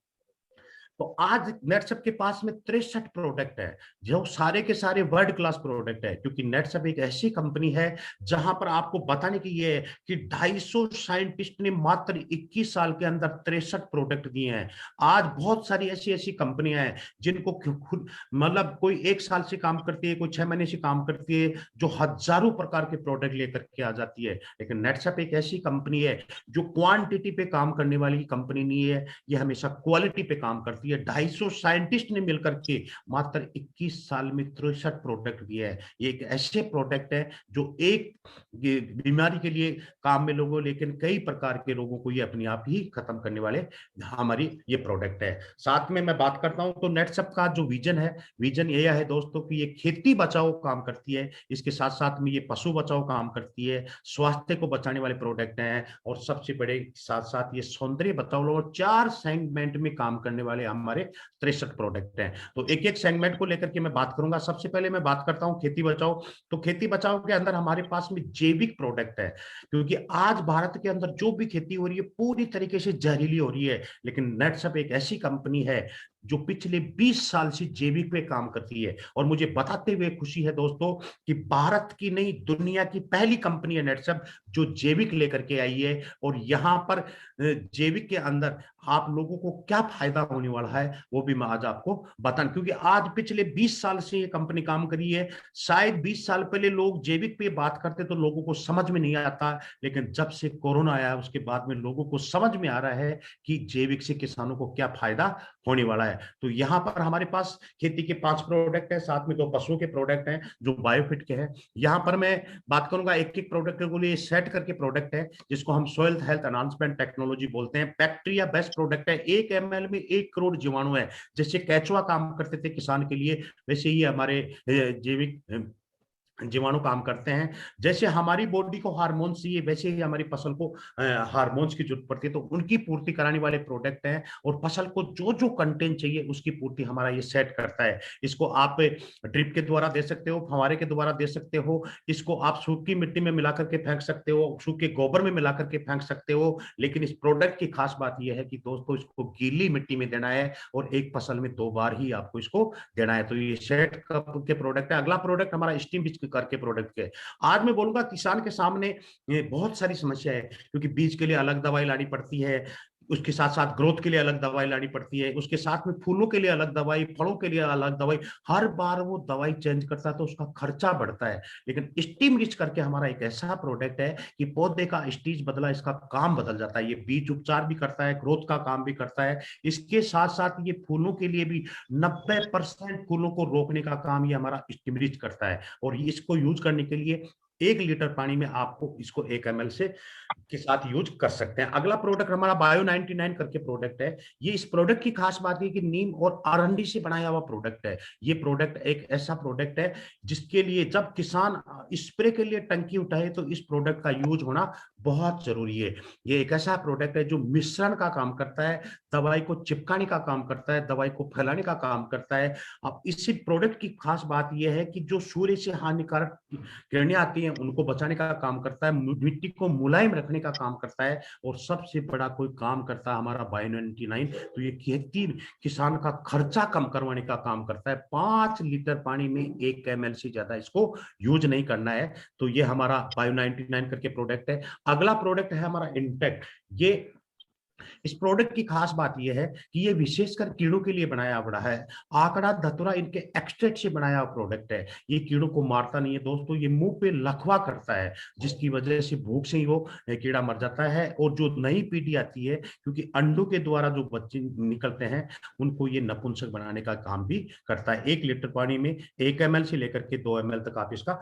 तो आज नेटसप के पास में 63 प्रोडक्ट है, जो सारे के सारे वर्ल्ड क्लास प्रोडक्ट है, क्योंकि नेटसप एक ऐसी कंपनी है जहां पर आपको बताने की ये है कि 250 साइंटिस्ट ने मात्र 21 साल के अंदर 63 प्रोडक्ट दिए हैं। आज बहुत सारी ऐसी ऐसी कंपनियां हैं जिनको खुद मतलब कोई 1 साल से काम करती है, कोई 6 महीने से काम करती है, जो हजारों प्रकार के प्रोडक्ट लेकर के आ जाती है। लेकिन नेटसप एक ऐसी कंपनी है जो क्वांटिटी पे काम करने वाली कंपनी नहीं है, ये हमेशा क्वालिटी पे काम करती है। 250 साइंटिस्ट ने मिलकर के मात्र 21 साल में 63 प्रोडक्ट दिए हैं। ये एक ऐसे प्रोडक्ट है जो एक बीमारी के लिए काम में लोगों, लेकिन कई प्रकार के रोगों को ये अपने आप ही खत्म करने वाले हमारी ये प्रोडक्ट है। साथ में मैं बात करता हूं तो नेटसप का जो विजन है, विजन यह है दोस्तों कि ये खेती बचाओ काम करती है, इसके साथ साथ में ये पशु बचाओ काम करती है, स्वास्थ्य को बचाने वाले प्रोडक्ट हैं, और सबसे बड़े साथ साथ ये सौंदर्य बचाओ, 4 सेगमेंट में काम करने वाले हमारे 63 प्रोडक्ट हैं। तो एक एक सेगमेंट को लेकर के मैं बात करूंगा। सबसे पहले मैं बात करता हूं खेती बचाओ। तो खेती बचाओ के अंदर हमारे पास में जैविक प्रोडक्ट है, क्योंकि आज भारत के अंदर जो भी खेती हो रही है पूरी तरीके से जहरीली हो रही है, लेकिन नेटसप एक ऐसी कंपनी है जो पिछले 20 साल से जैविक पे काम करती है। और मुझे बताते हुए खुशी है दोस्तों कि भारत की नहीं, दुनिया की पहली कंपनी है नेटसप जो जैविक लेकर के आई है। और यहां पर जैविक के अंदर आप लोगों को क्या फायदा होने वाला है वो भी मैं आज आपको बताऊं, क्योंकि आज पिछले 20 साल से ये कंपनी काम करी है। शायद 20 साल पहले लोग जैविक पे बात करते तो लोगों को समझ में नहीं आता, लेकिन जब से कोरोना आया उसके बाद में लोगों को समझ में आ रहा है कि जैविक से किसानों को क्या फायदा होने वाला है। तो यहाँ पर हमारे पास खेती के 5 प्रोडक्ट है, साथ में 2 पशुओं के प्रोडक्ट हैं जो बायोफिट के हैं। यहाँ पर मैं बात करूंगा एक एक प्रोडक्ट को लिए सेट करके प्रोडक्ट है जिसको हम सॉइल हेल्थ एनहांसमेंट टेक्नोलॉजी बोलते हैं। बैक्टीरिया बेस्ट प्रोडक्ट है, 1 ml में 1 करोड़ जीवाणु है। जैसे केचुआ काम करते थे किसान के लिए, वैसे ही हमारे जैविक जीवाणु काम करते हैं। जैसे हमारी बॉडी को हार्मोन्स चाहिए, वैसे ही हमारी फसल को हार्मोन्स की जरूरत पड़ती है, तो उनकी पूर्ति कराने वाले प्रोडक्ट हैं। और फसल को जो जो कंटेंट चाहिए उसकी पूर्ति हमारा ये सेट करता है। इसको आप ड्रिप के द्वारा दे सकते हो, फव्वारे के द्वारा दे सकते हो, इसको आप सूखी मिट्टी में मिला करके फेंक सकते हो, सूखे गोबर में मिला करके फेंक सकते हो। लेकिन इस प्रोडक्ट की खास बात यह है कि दोस्तों इसको गीली मिट्टी में देना है और एक फसल में 2 बार ही आपको इसको देना है। तो ये सेट के प्रोडक्ट है। अगला प्रोडक्ट हमारा स्टीम बीज करके प्रोडक्ट के। आज मैं बोलूंगा किसान के सामने ये बहुत सारी समस्या है, क्योंकि बीज के लिए अलग दवाई लानी पड़ती है, उसके साथ साथ ग्रोथ के लिए अलग दवाई लानी पड़ती है, उसके साथ में फूलों के लिए अलग दवाई, फलों के लिए अलग दवाई, हर बार वो दवाई चेंज करता है तो उसका खर्चा बढ़ता है। लेकिन स्टीम रिच करके हमारा एक ऐसा प्रोडक्ट है कि पौधे का स्टेज बदला इसका काम बदल जाता है। ये बीज उपचार भी करता है, ग्रोथ का काम भी करता है, इसके साथ साथ ये फूलों के लिए भी 90% फूलों को रोकने का काम ये हमारा स्टीम रिच करता है। और इसको यूज करने के लिए 1 लीटर पानी में आपको इसको 1 ml से के साथ यूज कर सकते हैं। अगला प्रोडक्ट हमारा बायो 99 करके प्रोडक्ट है। ये इस प्रोडक्ट की खास बात है कि नीम और आरंडी से बनाया हुआ प्रोडक्ट है। ये प्रोडक्ट एक ऐसा प्रोडक्ट है जिसके लिए जब किसान स्प्रे के लिए टंकी उठाए तो इस प्रोडक्ट का यूज होना बहुत जरूरी है। ये एक ऐसा प्रोडक्ट है जो मिश्रण का काम करता है, दवाई को चिपकाने का काम करता है, दवाई को फैलाने का काम करता है। अब इसी प्रोडक्ट की खास बात यह है कि जो सूर्य से हानिकारक किरणें आती हैं उनको बचाने का काम करता है, मिट्टी को मुलायम रखने का काम करता है, और सबसे बड़ा कोई काम करता है हमारा बायो 99। तो ये खेती किसान का खर्चा कम करवाने का काम करता है। 5 लीटर पानी में 1 ml से ज्यादा इसको यूज नहीं करना है। तो ये हमारा बायो 99 करके प्रोडक्ट है। अगला प्रोडक्ट है हमारा इंटेक्ट। ये इस प्रोडक्ट की खास बात यह है कि ये विशेषकर कीड़ों के लिए बनाया बड़ा है। आंकड़ा धतूरा इनके एक्सट्रैक्ट से बनाया हुआ प्रोडक्ट है। ये कीड़ों को मारता नहीं है दोस्तों, ये मुंह पे लखवा करता है, जिसकी वजह से भूख से ही वो कीड़ा मर जाता है। और जो नई पीढ़ी आती है, क्योंकि अंडों के द्वारा जो बच्चे निकलते हैं उनको ये नपुंसक बनाने का काम भी करता है। 1 लीटर पानी में 1 ml से लेकर के 2 ml तक आप इसका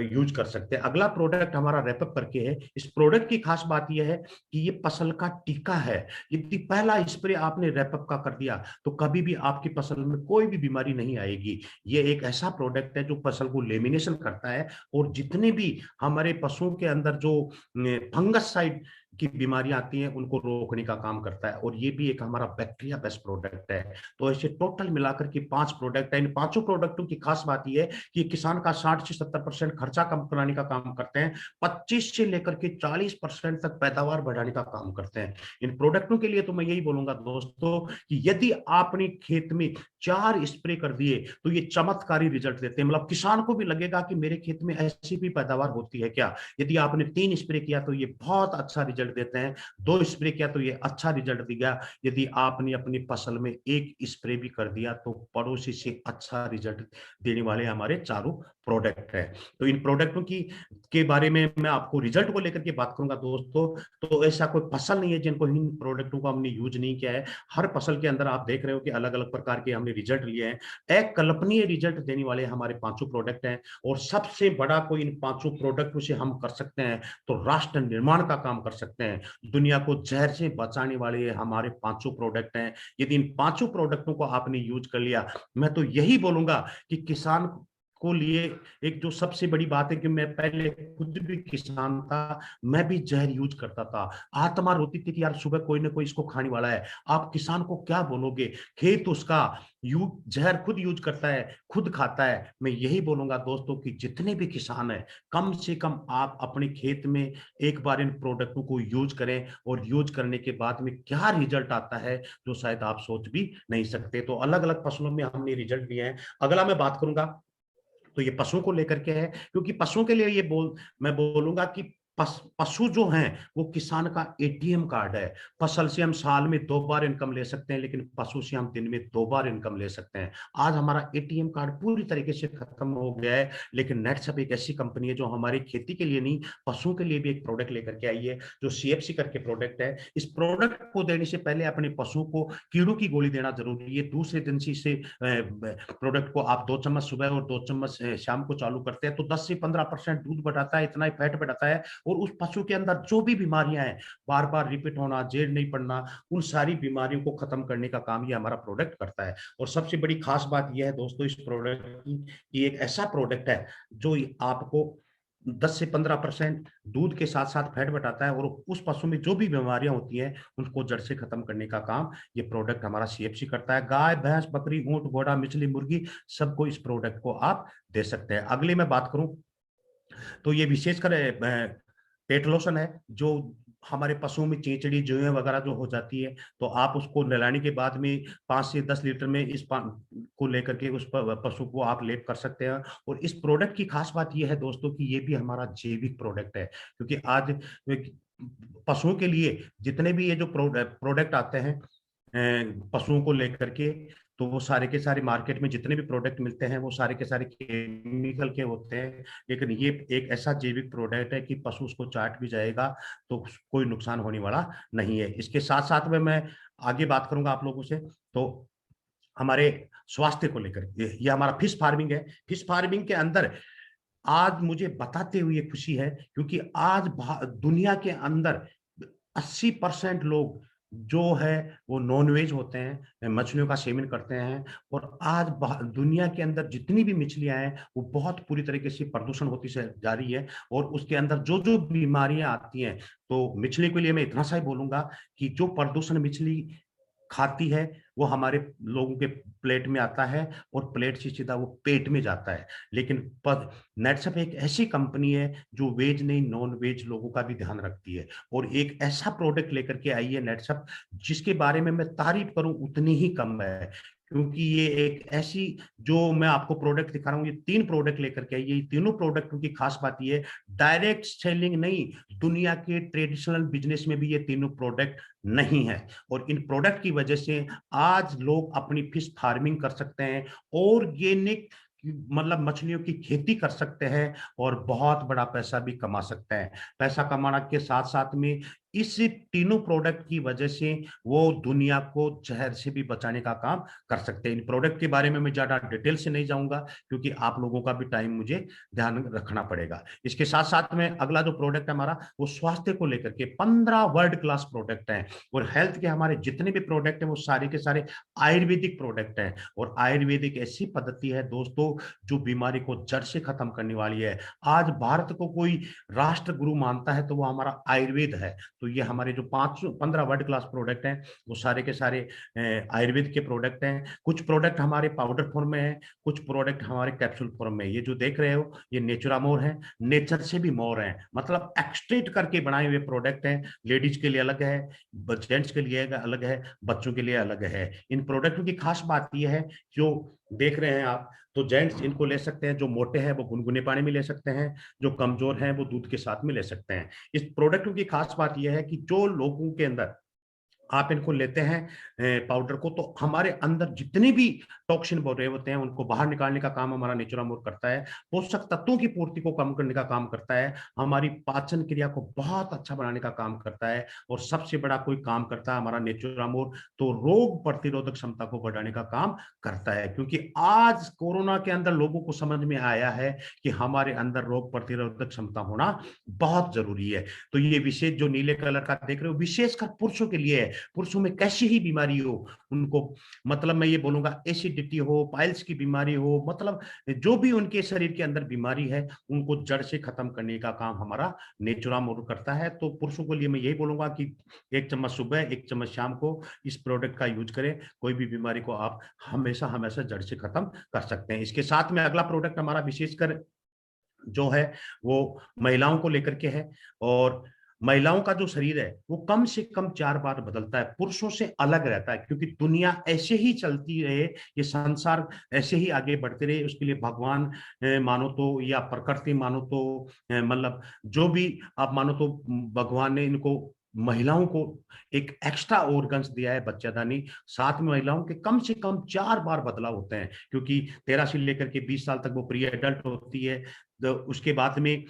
यूज कर सकते हैं। अगला प्रोडक्ट हमारा रैपअप करके है। इस प्रोडक्ट की खास बात यह है कि ये फसल का टीका है। यदि पहला स्प्रे आपने रैपअप का कर दिया तो कभी भी आपकी फसल में कोई भी बीमारी नहीं आएगी। ये एक ऐसा प्रोडक्ट है जो फसल को लेमिनेशन करता है, और जितने भी हमारे पशुओं के अंदर जो फंगस साइड की बीमारियां आती हैं उनको रोकने का काम करता है। और ये भी एक हमारा बैक्टीरिया बेस्ड प्रोडक्ट है। तो ऐसे टोटल मिलाकर के 5 प्रोडक्ट है। इन 5 प्रोडक्टों की खास बात यह है कि किसान का 60 से 70% खर्चा कम कराने का काम करते हैं, 25 से लेकर के 40% तक पैदावार बढ़ाने का काम करते हैं। इन प्रोडक्टों के लिए तो मैं यही बोलूंगा दोस्तों कि यदि आपने खेत में 4 स्प्रे कर दिए तो ये चमत्कारी रिजल्ट देते हैं। मतलब किसान को भी लगेगा कि मेरे खेत में ऐसी भी पैदावार होती है क्या। यदि आपने 3 स्प्रे किया तो ये बहुत अच्छा रिजल्ट देते हैं, 2 स्प्रे किया तो ये अच्छा रिजल्ट दिया, यदि आपने अपनी फसल में 1 स्प्रे भी कर दिया तो पड़ोसी से अच्छा रिजल्ट देने वाले हमारे चारों प्रोडक्ट है। तो इन प्रोडक्टों की के बारे में मैं आपको रिजल्ट को लेकर के बात करूंगा दोस्तों। तो ऐसा कोई फसल नहीं है जिनको इन प्रोडक्टों को हमने यूज नहीं किया है। हर फसल के अंदर आप देख रहे हो कि अलग अलग प्रकार के हमने रिजल्ट लिए हैं। अकल्पनीय रिजल्ट देने वाले हमारे 5 प्रोडक्ट हैं। और सबसे बड़ा कोई इन 5 प्रोडक्टों से हम कर सकते हैं तो राष्ट्र निर्माण का काम कर सकते हैं। दुनिया को जहर से बचाने वाले हमारे 5 प्रोडक्ट हैं। यदि इन 5 प्रोडक्टों को आपने यूज कर लिया, मैं तो यही बोलूंगा कि किसान को लिए एक जो सबसे बड़ी बात है कि मैं पहले खुद भी किसान था, मैं भी जहर यूज करता था। आत्मा रोती थी कि यार सुबह कोई ना कोई इसको खाने वाला है। आप किसान को क्या बोलोगे, खेत उसका जहर खुद यूज करता है, खुद खाता है। मैं यही बोलूंगा दोस्तों कि जितने भी किसान हैं, कम से कम आप अपने खेत में एक बार इन प्रोडक्टों को यूज करें, और यूज करने के बाद में क्या रिजल्ट आता है जो शायद आप सोच भी नहीं सकते। तो अलग अलग फसलों में हमने रिजल्ट दिए हैं। अगला मैं बात करूंगा तो ये पशुओं को लेकर के है, क्योंकि पशुओं के लिए मैं बोलूंगा कि पशु जो हैं वो किसान का एटीएम कार्ड है। फसल से हम साल में 2 बार इनकम ले सकते हैं, लेकिन पशु से हम दिन में 2 बार इनकम ले सकते हैं। आज हमारा एटीएम कार्ड पूरी तरीके से खत्म हो गया है, लेकिन नेटसप एक ऐसी कंपनी है जो हमारी खेती के लिए नहीं, पशुओं के लिए भी एक प्रोडक्ट लेकर के आई है, जो सीएफसी करके प्रोडक्ट है। इस प्रोडक्ट को देने से पहले अपने पशुओं को कीड़ों की गोली देना जरूरी है। दूसरे दिन से इसे प्रोडक्ट को आप 2 चम्मच सुबह और 2 चम्मच शाम को चालू करते हैं तो 10 से 15% दूध बढ़ाता है, इतना ही फैट बढ़ाता है, और उस पशु के अंदर जो भी बीमारियां हैं, बार बार रिपीट होना, जेड़ नहीं पड़ना, उन सारी बीमारियों को खत्म करने का काम ये हमारा प्रोडक्ट करता है। और सबसे बड़ी खास बात यह है दोस्तों इस प्रोडक्ट की, कि एक ऐसा प्रोडक्ट है जो आपको 10 से 15% दूध के साथ साथ फैट बताता है, और उस पशु में जो भी बीमारियां होती हैं उनको जड़ से खत्म करने का काम ये प्रोडक्ट हमारा सीएफसी करता है। गाय, भैंस, बकरी, ऊंट, घोड़ा, मछली, मुर्गी, सबको इस प्रोडक्ट को आप दे सकते हैं। अगली मैं बात करूं तो ये विशेषकर पेट लोशन है, जो हमारे पशुओं में चेचड़ी, जुएं वगैरह जो हो जाती है, तो आप उसको नहलाने के बाद में 5 से 10 लीटर में इस को लेकर के उस पशु को आप लेप कर सकते हैं। और इस प्रोडक्ट की खास बात यह है दोस्तों कि ये भी हमारा जैविक प्रोडक्ट है, क्योंकि आज पशुओं के लिए जितने भी ये जो प्रोडक्ट आते हैं पशुओं को लेकर के, तो वो सारे के सारे मार्केट में जितने भी प्रोडक्ट मिलते हैं वो सारे के सारे केमिकल के होते हैं। लेकिन ये एक ऐसा जैविक प्रोडक्ट है कि पशु उसको चाट भी जाएगा तो कोई नुकसान होने वाला नहीं है। इसके साथ साथ में मैं आगे बात करूंगा आप लोगों से, तो हमारे स्वास्थ्य को लेकर ये हमारा फिश फार्मिंग है। फिश फार्मिंग के अंदर आज मुझे बताते हुए खुशी है, क्योंकि आज दुनिया के अंदर 80% लोग जो है वो नॉनवेज होते हैं, मछलियों का सेवन करते हैं। और आज दुनिया के अंदर जितनी भी मछलियां हैं वो बहुत पूरी तरीके से प्रदूषण होती से जा रही है, और उसके अंदर जो जो बीमारियां आती हैं, तो मछली के लिए मैं इतना सा ही बोलूंगा कि जो प्रदूषण मछली खाती है वो हमारे लोगों के प्लेट में आता है, और प्लेट से सीधा वो पेट में जाता है। लेकिन नेटसप एक ऐसी कंपनी है जो वेज नहीं नॉन वेज लोगों का भी ध्यान रखती है, और एक ऐसा प्रोडक्ट लेकर के आई है नेटसप जिसके बारे में मैं तारीफ करूं उतनी ही कम है। क्योंकि ये एक ऐसी, जो मैं आपको प्रोडक्ट दिखा रहा हूँ, ये 3 प्रोडक्ट लेकर के आई है। ये तीनों प्रोडक्ट की खास बात ये है, डायरेक्ट सेलिंग नहीं, दुनिया के ट्रेडिशनल बिजनेस में भी ये तीनों प्रोडक्ट नहीं है। और इन प्रोडक्ट की वजह से आज लोग अपनी फिश फार्मिंग कर सकते हैं, ऑर्गेनिक मतलब मछलियों की खेती कर सकते हैं, और बहुत बड़ा पैसा भी कमा सकते हैं। पैसा कमाने के साथ साथ में इस तीनों प्रोडक्ट की वजह से वो दुनिया को जहर से भी बचाने का काम कर सकते हैं। इन प्रोडक्ट के बारे में मैं ज्यादा डिटेल से नहीं जाऊंगा, क्योंकि आप लोगों का भी टाइम मुझे ध्यान रखना पड़ेगा। इसके साथ साथ में अगला जो प्रोडक्ट है हमारा, वो स्वास्थ्य को लेकर के 15 वर्ल्ड क्लास प्रोडक्ट हैं। और हेल्थ के हमारे जितने भी प्रोडक्ट हैं वो सारे के सारे आयुर्वेदिक प्रोडक्ट हैं। और आयुर्वेदिक ऐसी पद्धति है दोस्तों जो बीमारी को जड़ से खत्म करने वाली है। आज भारत को कोई राष्ट्र गुरु मानता है तो वो हमारा आयुर्वेद है। तो ये हमारे जो 15 वर्ल्ड क्लास प्रोडक्ट हैं वो सारे के सारे आयुर्वेद के प्रोडक्ट हैं। कुछ प्रोडक्ट हमारे पाउडर फॉर्म में है, कुछ प्रोडक्ट हमारे कैप्सूल फॉर्म में। ये जो देख रहे हो ये नेचुरामोर है, नेचर से भी मोर है, मतलब एक्सट्रेट करके बनाए हुए प्रोडक्ट हैं। लेडीज के लिए अलग है, जेंट्स के लिए अलग है, बच्चों के लिए अलग है। इन प्रोडक्टों की खास बात यह है, जो देख रहे हैं आप, तो जेंट्स इनको ले सकते हैं, जो मोटे हैं वो गुनगुने पानी में ले सकते हैं, जो कमजोर हैं वो दूध के साथ में ले सकते हैं। इस प्रोडक्ट की खास बात यह है कि जो लोगों के अंदर आप इनको लेते हैं पाउडर को, तो हमारे अंदर जितने भी टॉक्सिन बढ़ रहे होते हैं उनको बाहर निकालने का काम हमारा नेचुरामोर करता है। पोषक तत्वों की पूर्ति को कम करने का काम करता है, हमारी पाचन क्रिया को बहुत अच्छा बनाने का काम करता है, और सबसे बड़ा कोई काम करता है हमारा नेचुरामोर, तो रोग प्रतिरोधक क्षमता को बढ़ाने का काम करता है। क्योंकि आज कोरोना के अंदर लोगों को समझ में आया है कि हमारे अंदर रोग प्रतिरोधक क्षमता होना बहुत जरूरी है। तो ये विशेष जो नीले कलर का देख रहे हो विशेषकर पुरुषों के लिए है। पुरुषों में कैसी ही बीमारी हो उनको, मतलब मैं ये बोलूंगा एसिडिटी हो, पाइल्स की बीमारी हो, मतलब जो भी उनके शरीर के अंदर बीमारी है उनको जड़ से खत्म करने का काम हमारा नेचुरामोर करता है। तो पुरुषों के लिए मैं यही बोलूंगा कि 1 चम्मच सुबह 1 चम्मच शाम को इस प्रोडक्ट का यूज करें, कोई भी बीमारी को आप हमेशा हमेशा जड़ से खत्म कर सकते हैं। इसके साथ में अगला प्रोडक्ट हमारा विशेषकर जो है वो महिलाओं को लेकर के है, और महिलाओं का जो शरीर है वो कम से कम 4 बार बदलता है, पुरुषों से अलग रहता है। क्योंकि दुनिया ऐसे ही चलती रहे, ये संसार ऐसे ही आगे बढ़ते रहे, उसके लिए भगवान मानो तो या प्रकृति मानो तो मतलब जो भी आप मानो तो भगवान ने इनको महिलाओं को एक एक्स्ट्रा ऑर्गन्स दिया है बच्चादानी। साथ में महिलाओं के कम से कम 4 बार बदलाव होते हैं, क्योंकि 13 से लेकर के 20 साल तक वो प्री एडल्ट होती है, तो उसके बाद में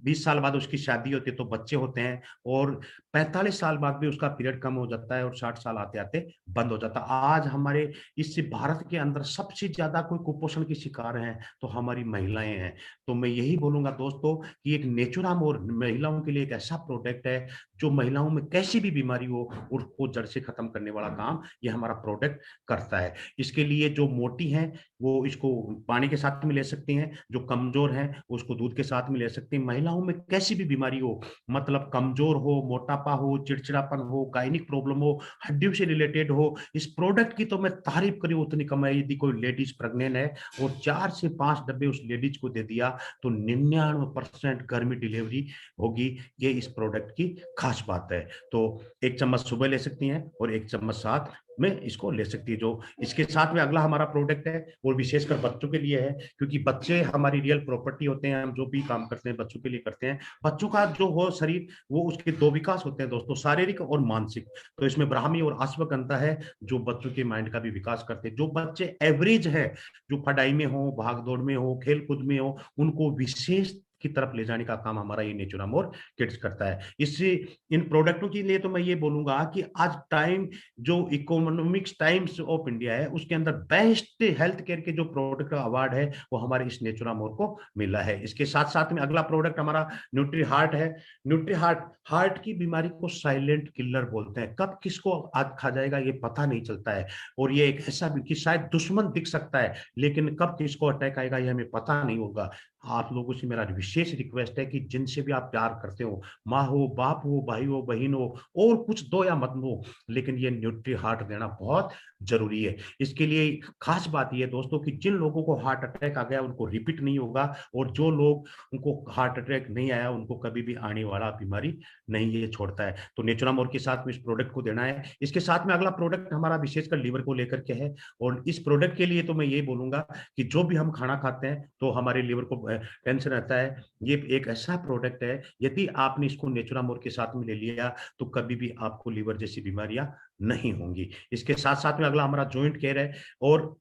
20 साल बाद उसकी शादी होती है तो बच्चे होते हैं, और 45 साल बाद भी उसका पीरियड कम हो जाता है और 60 साल आते आते बंद हो जाता है। आज हमारे इससे भारत के अंदर सबसे ज्यादा कोई कुपोषण की शिकार हैं तो हमारी महिलाएं हैं। तो मैं यही बोलूंगा दोस्तों कि एक नेचुराम और महिलाओं के लिए एक ऐसा प्रोडक्ट है जो महिलाओं में कैसी भी बीमारी हो उसको जड़ से खत्म करने वाला काम ये हमारा प्रोडक्ट करता है। इसके लिए जो मोटी हैं वो इसको पानी के साथ में ले सकती हैं, जो कमजोर हैं उसको दूध के साथ में ले सकती हैं। महिलाओं में कैसी भी बीमारी हो, मतलब कमजोर हो, मोटापा हो, चिड़चिड़ापन हो, गायनिक प्रॉब्लम हो, हड्डियों से रिलेटेड हो, इस प्रोडक्ट की तो मैं तारीफ करी उतनी कम है। यदि कोई लेडीज प्रेग्नेंट है और 4 से 5 डब्बे उस लेडीज को दे दिया तो 99% घर में डिलीवरी होगी। ये इस प्रोडक्ट की खास बात है। तो 1 चम्मच सुबह ले सकती हैं और 1 चम्मच साथ में इसको ले सकती है। जो इसके साथ में अगला हमारा प्रोडक्ट है वो विशेषकर बच्चों के लिए है, क्योंकि बच्चे हमारी रियल प्रॉपर्टी होते हैं। हम जो भी काम करते हैं बच्चों के लिए करते हैं। बच्चों का जो हो शरीर वो उसके 2 विकास होते हैं दोस्तों, शारीरिक और मानसिक। तो इसमें ब्राह्मी और अश्वगंधा है जो बच्चों के माइंड का भी विकास करते हैं। जो बच्चे एवरेज है, जो पढ़ाई में हो, भाग दौड़ में हो, खेल कूद में हो, उनको विशेष की तरफ ले जाने का काम हमारा ये नेचुरामोर किड्स करता है। इससे इन प्रोडक्टों के लिए तो मैं ये बोलूंगा कि आज टाइम जो इकोनॉमिक्स टाइम्स ऑफ इंडिया है उसके अंदर बेस्ट हेल्थ केयर के जो प्रोडक्ट का अवार्ड है वो हमारे इस नेचुरामोर को मिला है। इसके साथ साथ में अगला प्रोडक्ट हमारा न्यूट्री हार्ट है। न्यूट्री हार्ट हार्ट की बीमारी को साइलेंट किलर बोलते हैं। कब किसको आज खा जाएगा ये पता नहीं चलता है, और ये एक ऐसा भी कि शायद दुश्मन दिख सकता है लेकिन कब किसको अटैक आएगा ये हमें पता नहीं होगा। आप लोगों से मेरा विशेष रिक्वेस्ट है कि जिनसे भी आप प्यार करते हो, माँ हो, बाप हो, भाई हो, बहन हो, और कुछ दो या मत दो, लेकिन ये न्यूट्री हार्ट देना बहुत जरूरी है। इसके लिए खास बात यह दोस्तों कि जिन लोगों को हार्ट अटैक आ गया उनको रिपीट नहीं होगा, और जो लोग उनको हार्ट अटैक नहीं आया उनको कभी भी आने वाला बीमारी नहीं ये छोड़ता है। तो नेचुरामोर के साथ में इस प्रोडक्ट को देना है। इसके साथ में अगला प्रोडक्ट हमारा विशेषकर लीवर को लेकर के है, और इस प्रोडक्ट के लिए तो मैं ये बोलूंगा कि जो भी हम खाना खाते हैं तो हमारे लीवर को टेंशन रहता है। ये एक ऐसा प्रोडक्ट है यदि आपने इसको नेचुरामोर के साथ में ले लिया तो कभी भी आपको लीवर जैसी बीमारियां नहीं होंगी। इसके साथ साथ में अगला हमारा जॉइंट केयर है, और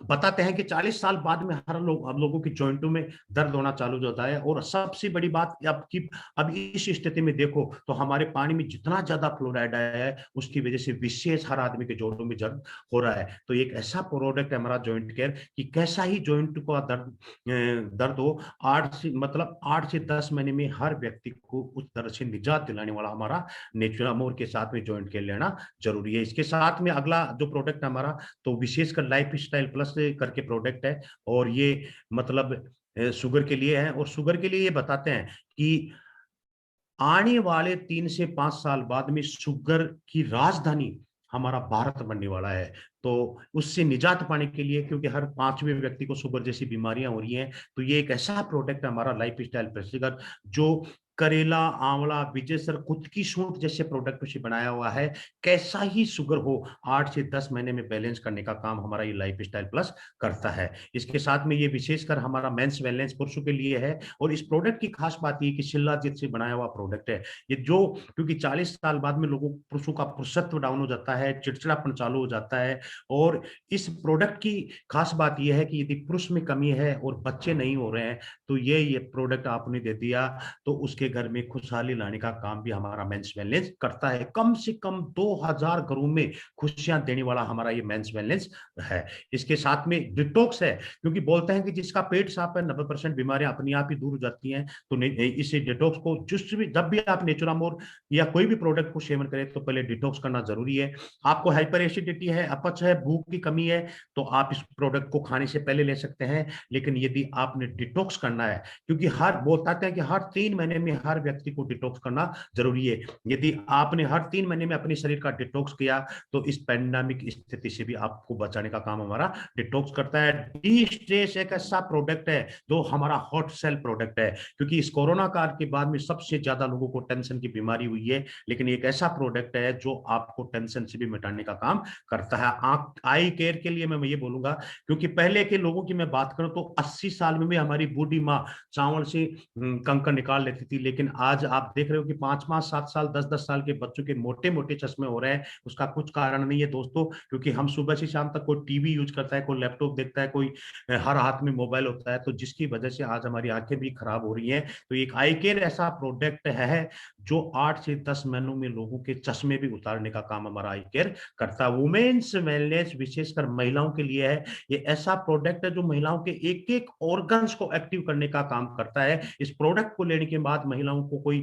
बताते हैं कि 40 साल बाद में हम लोगों की जॉइंटों में दर्द होना चालू हो जाता है। और सबसे बड़ी बात अब इस स्थिति में देखो तो हमारे पानी में जितना ज्यादा फ्लोराइड आया है उसकी वजह से विशेष हर आदमी के जोड़ों में दर्द हो रहा है। तो एक ऐसा प्रोडक्ट है हमारा जॉइंट केयर कि कैसा ही जॉइंट का दर्द हो, 8 से 10 महीने में हर व्यक्ति को उस दर्द से निजात दिलाने वाला हमारा नेचुरामोर के साथ में जॉइंट केयर लेना जरूरी है। इसके साथ में अगला जो प्रोडक्ट हमारा तो विशेषकर लाइफ स्टाइल प्लस करके प्रोडक्ट है, और ये मतलब शुगर के लिए है। और शुगर के लिए ये बताते हैं कि आने वाले 3 से 5 साल बाद में शुगर की राजधानी हमारा भारत बनने वाला है। तो उससे निजात पाने के लिए, क्योंकि हर 5वें व्यक्ति को शुगर जैसी बीमारियां हो रही हैं, तो ये एक ऐसा प्रोडक्ट है हमारा लाइफ स्टाइल प्रेसिगर जो करेला, आंवला, विजयसर, खुद की सूंठ जैसे प्रोडक्ट से बनाया हुआ है। कैसा ही शुगर हो 8 से 10 महीने में बैलेंस करने का काम हमारा ये लाइफ स्टाइल प्लस करता है। इसके साथ में ये विशेषकर हमारा मेंस वेलनेस पुरुषों के लिए है, और इस प्रोडक्ट की खास बात ये कि शिलाजीत से बनाया हुआ प्रोडक्ट है ये, जो क्योंकि 40 साल बाद में लोगों पुरुषों का पुरुषत्व डाउन हो जाता है, चिड़चिड़ापन चालू हो जाता है। और इस प्रोडक्ट की खास बात यह है कि यदि पुरुष में कमी है और बच्चे नहीं हो रहे हैं तो ये प्रोडक्ट आपने दे दिया तो उसके घर में खुशहाली लाने का काम भी हमारा मेंस वेलनेस करता है। कम से कम 2000 घरों में खुशियां देने वाला हमारा ये मेंस वेलनेस है। इसके साथ में डिटॉक्स है, क्योंकि बोलते हैं कि जिसका पेट साफ है 90% बीमारियां अपने आप ही दूर हो जाती हैं। तो इस डिटॉक्स को जब भी आप नेचुरामोर या कोई भी प्रोडक्ट को सेवन करें तो पहले डिटॉक्स करना जरूरी है। आपको हाइपर एसिडिटी है, अपच है, भूख की कमी है, तो आप इस प्रोडक्ट को खाने से पहले ले सकते हैं। लेकिन यदि आपने डिटॉक्स करना है, क्योंकि बताते हैं कि हर 3 महीने में हर व्यक्ति को डिटॉक्स करना जरूरी है। यदि आपने हर 3 महीने में अपने शरीर का डिटॉक्स किया तो इस पैंडेमिक स्थिति से भी आपको बचाने का काम हमारा डिटॉक्स करता है। डी स्ट्रेस एक ऐसा प्रोडक्ट है जो हमारा हॉट सेल प्रोडक्ट है, क्योंकि इस कोरोना काल के बाद में सबसे ज्यादा लोगों को टेंशन की बीमारी हुई है, लेकिन एक ऐसा प्रोडक्ट है जो आपको टेंशन से भी मिटाने का काम करता है। आई केयर के लिए मैं ये बोलूंगा, क्योंकि पहले के लोगों की मैं बात करूं तो 80 साल में भी हमारी बूढ़ी माँ चावल से कंकर निकाल लेती थी, लेकिन आज आप देख रहे हो कि 5-5, 7 साल, 10-10 साल के बच्चों के मोटे-मोटे चश्मे हो रहे हैं। उसका कुछ कारण नहीं है दोस्तों, क्योंकि हम सुबह से शाम तक कोई टीवी यूज़ करता है, कोई लैपटॉप देखता है, कोई हर हाथ में मोबाइल होता है, तो जिसकी वजह से आज हमारी आँखें भी खराब हो रही हैं। तो एक आई केयर ऐसा प्रोडक्ट है, जो 8 से 10 महीनों में लोगों के चश्मे भी उतारने का काम हमारा आई केयर करता है। वुमेन्स वेलनेस विशेषकर महिलाओं के लिए है। ये ऐसा प्रोडक्ट है जो महिलाओं के एक-एक ऑर्गन्स को एक्टिव करने का काम करता है। इस प्रोडक्ट को लेने के बाद महिलाओं को कोई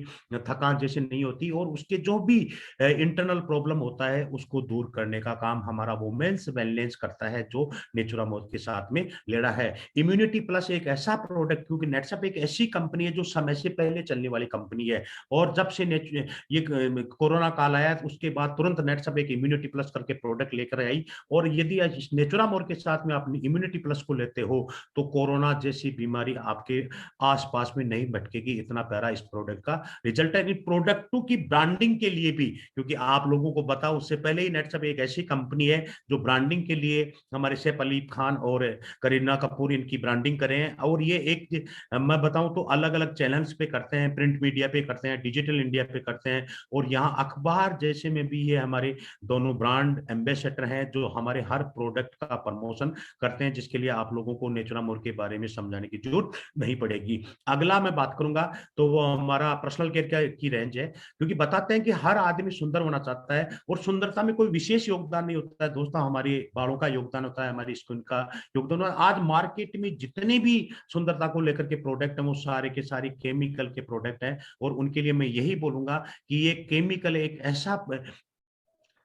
थकान जैसे नहीं होती और उसके जो भी इंटरनल प्रॉब्लम होता है उसको दूर करने का काम हमारा वुमेन्स वेलनेस करता है, जो नेचुरामोद के साथ में लेना है। इम्यूनिटी प्लस एक ऐसा प्रोडक्ट, क्योंकि नेटसअप एक ऐसी कंपनी है जो समय से पहले चलने वाली कंपनी है और जब से ये कोरोना काल आया उसके बाद तुरंत नेटसअप एक इम्यूनिटी प्लस करके प्रोडक्ट लेकर आई और यदि नेचुरामोर के साथ में आप इम्यूनिटी प्लस को लेते हो तो कोरोना जैसी बीमारी आपके आसपास में नहीं भटकेगी। इतना प्यारा इस प्रोडक्ट का रिजल्ट है। इन प्रोडक्टों की ब्रांडिंग के लिए भी, क्योंकि आप लोगों को बताओ उससे पहले ही नेटसअप एक ऐसी कंपनी है जो ब्रांडिंग के लिए हमारे सैफ अली खान और करीना कपूर इनकी ब्रांडिंग करे हैं और ये एक मैं बताऊं तो अलग अलग चैनल्स पे करते हैं, प्रिंट मीडिया पे करते हैं, डिजिटल इंडिया पे करते हैं और यहाँ अखबार जैसे में भी ये हमारे दोनों ब्रांड एम्बेसडर हैं जो हमारे हर प्रोडक्ट का प्रमोशन करते हैं, जिसके लिए आप लोगों को नेचुरामोर के बारे में समझाने की जरूरत नहीं पड़ेगी। अगला मैं बात करूंगा तो वो हमारा पर्सनल केयर की रेंज है, क्योंकि बताते हैं कि हर आदमी सुंदर होना चाहता है और सुंदरता में कोई विशेष योगदान नहीं होता है दोस्तों, हमारे बालों का योगदान होता है, हमारी स्किन का योगदान। आज मार्केट में जितने भी सुंदरता को लेकर के प्रोडक्ट हैं वो सारे के सारे केमिकल के प्रोडक्ट हैं और उनके लिए मैं यही बोलूंगा कि ये केमिकल एक ऐसा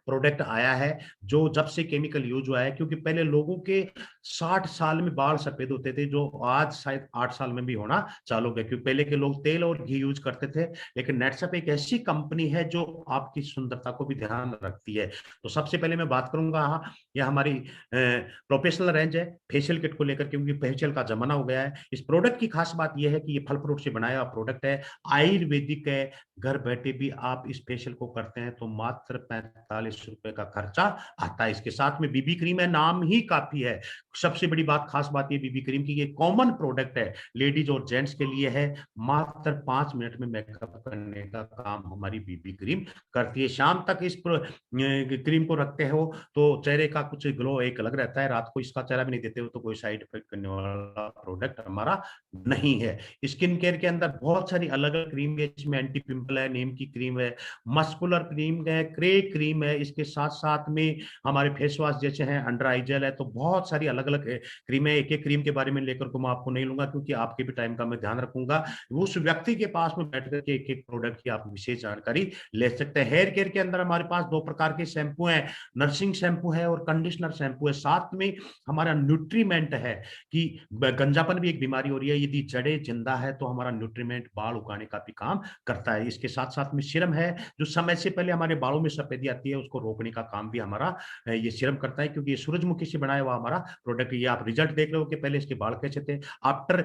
प्रोडक्ट आया है जो जब से केमिकल यूज हुआ है, क्योंकि पहले लोगों के 60 साल में बाल सफेद होते थे जो आज शायद 8 साल में भी होना चालू है, क्योंकि पहले के लोग तेल और घी यूज करते थे। लेकिन नेटसअप एक ऐसी कंपनी है जो आपकी सुंदरता को भी ध्यान रखती है। तो सबसे पहले मैं बात करूंगा, हाँ, यह हमारी प्रोफेशनल रेंज है फेशियल किट को लेकर, क्योंकि फेशियल का जमाना हो गया है। इस प्रोडक्ट की खास बात यह है कि ये फल फ्रूट से बनाया हुआ प्रोडक्ट है, आयुर्वेदिक है। घर बैठे भी आप इस फेशियल को करते हैं तो मात्र 45 रुपए का खर्चा आता है। इसके साथ में बीबी क्रीम है, नाम ही काफी है। सबसे बड़ी बात, खास बात ये बीबी क्रीम की, ये कॉमन प्रोडक्ट है, लेडीज और जेंट्स के लिए है। मात्र 5 मिनट में मेकअप करने का काम हमारी बीबी क्रीम करती है। शाम तक इस क्रीम को रखते हो तो चेहरे का कुछ ग्लो एक अलग रहता है, रात को इसका चेहरा भी नहीं देते हो तो कोई साइड इफेक्ट करने वाला प्रोडक्ट हमारा नहीं है। स्किन केयर के अंदर बहुत सारी अलग अलग क्रीम है, इसमें एंटी पिंपल है, नीम की क्रीम है, मस्कुलर क्रीम है, क्रे क्रीम है, इसके साथ साथ में हमारे फेस वॉश जैसे हैं, अंडर आई जेल है। तो बहुत सारी अलग अलग क्रीम है। एक एक क्रीम के बारे में लेकर को मैं आपको नहीं लूंगा क्योंकि आपके भी टाइम का मैं ध्यान रखूंगा। उस व्यक्ति के पास में बैठ करके एक एक प्रोडक्ट की आप विशेष जानकारी ले सकते हैं। हेयर केयर के अंदर हमारे पास 2 प्रकार के शैम्पू हैं, नर्सिंग शैम्पू है और कंडीशनर शैम्पू है। साथ में हमारा न्यूट्रीमेंट है कि गंजापन भी एक बीमारी हो रही है, यदि जड़े जिंदा है तो हमारा न्यूट्रीमेंट बाल उगाने का भी काम करता है। इसके साथ साथ में सीरम है जो समय से पहले हमारे बालों में सफेदी आती है उसको रोकने का काम भी हमारा ये सीरम करता है, क्योंकि ये सूरजमुखी से बनाया हुआ हमारा प्रोडक्ट। ये आप रिजल्ट देख रहे हो कि पहले इसके बाल कैसे थे, आफ्टर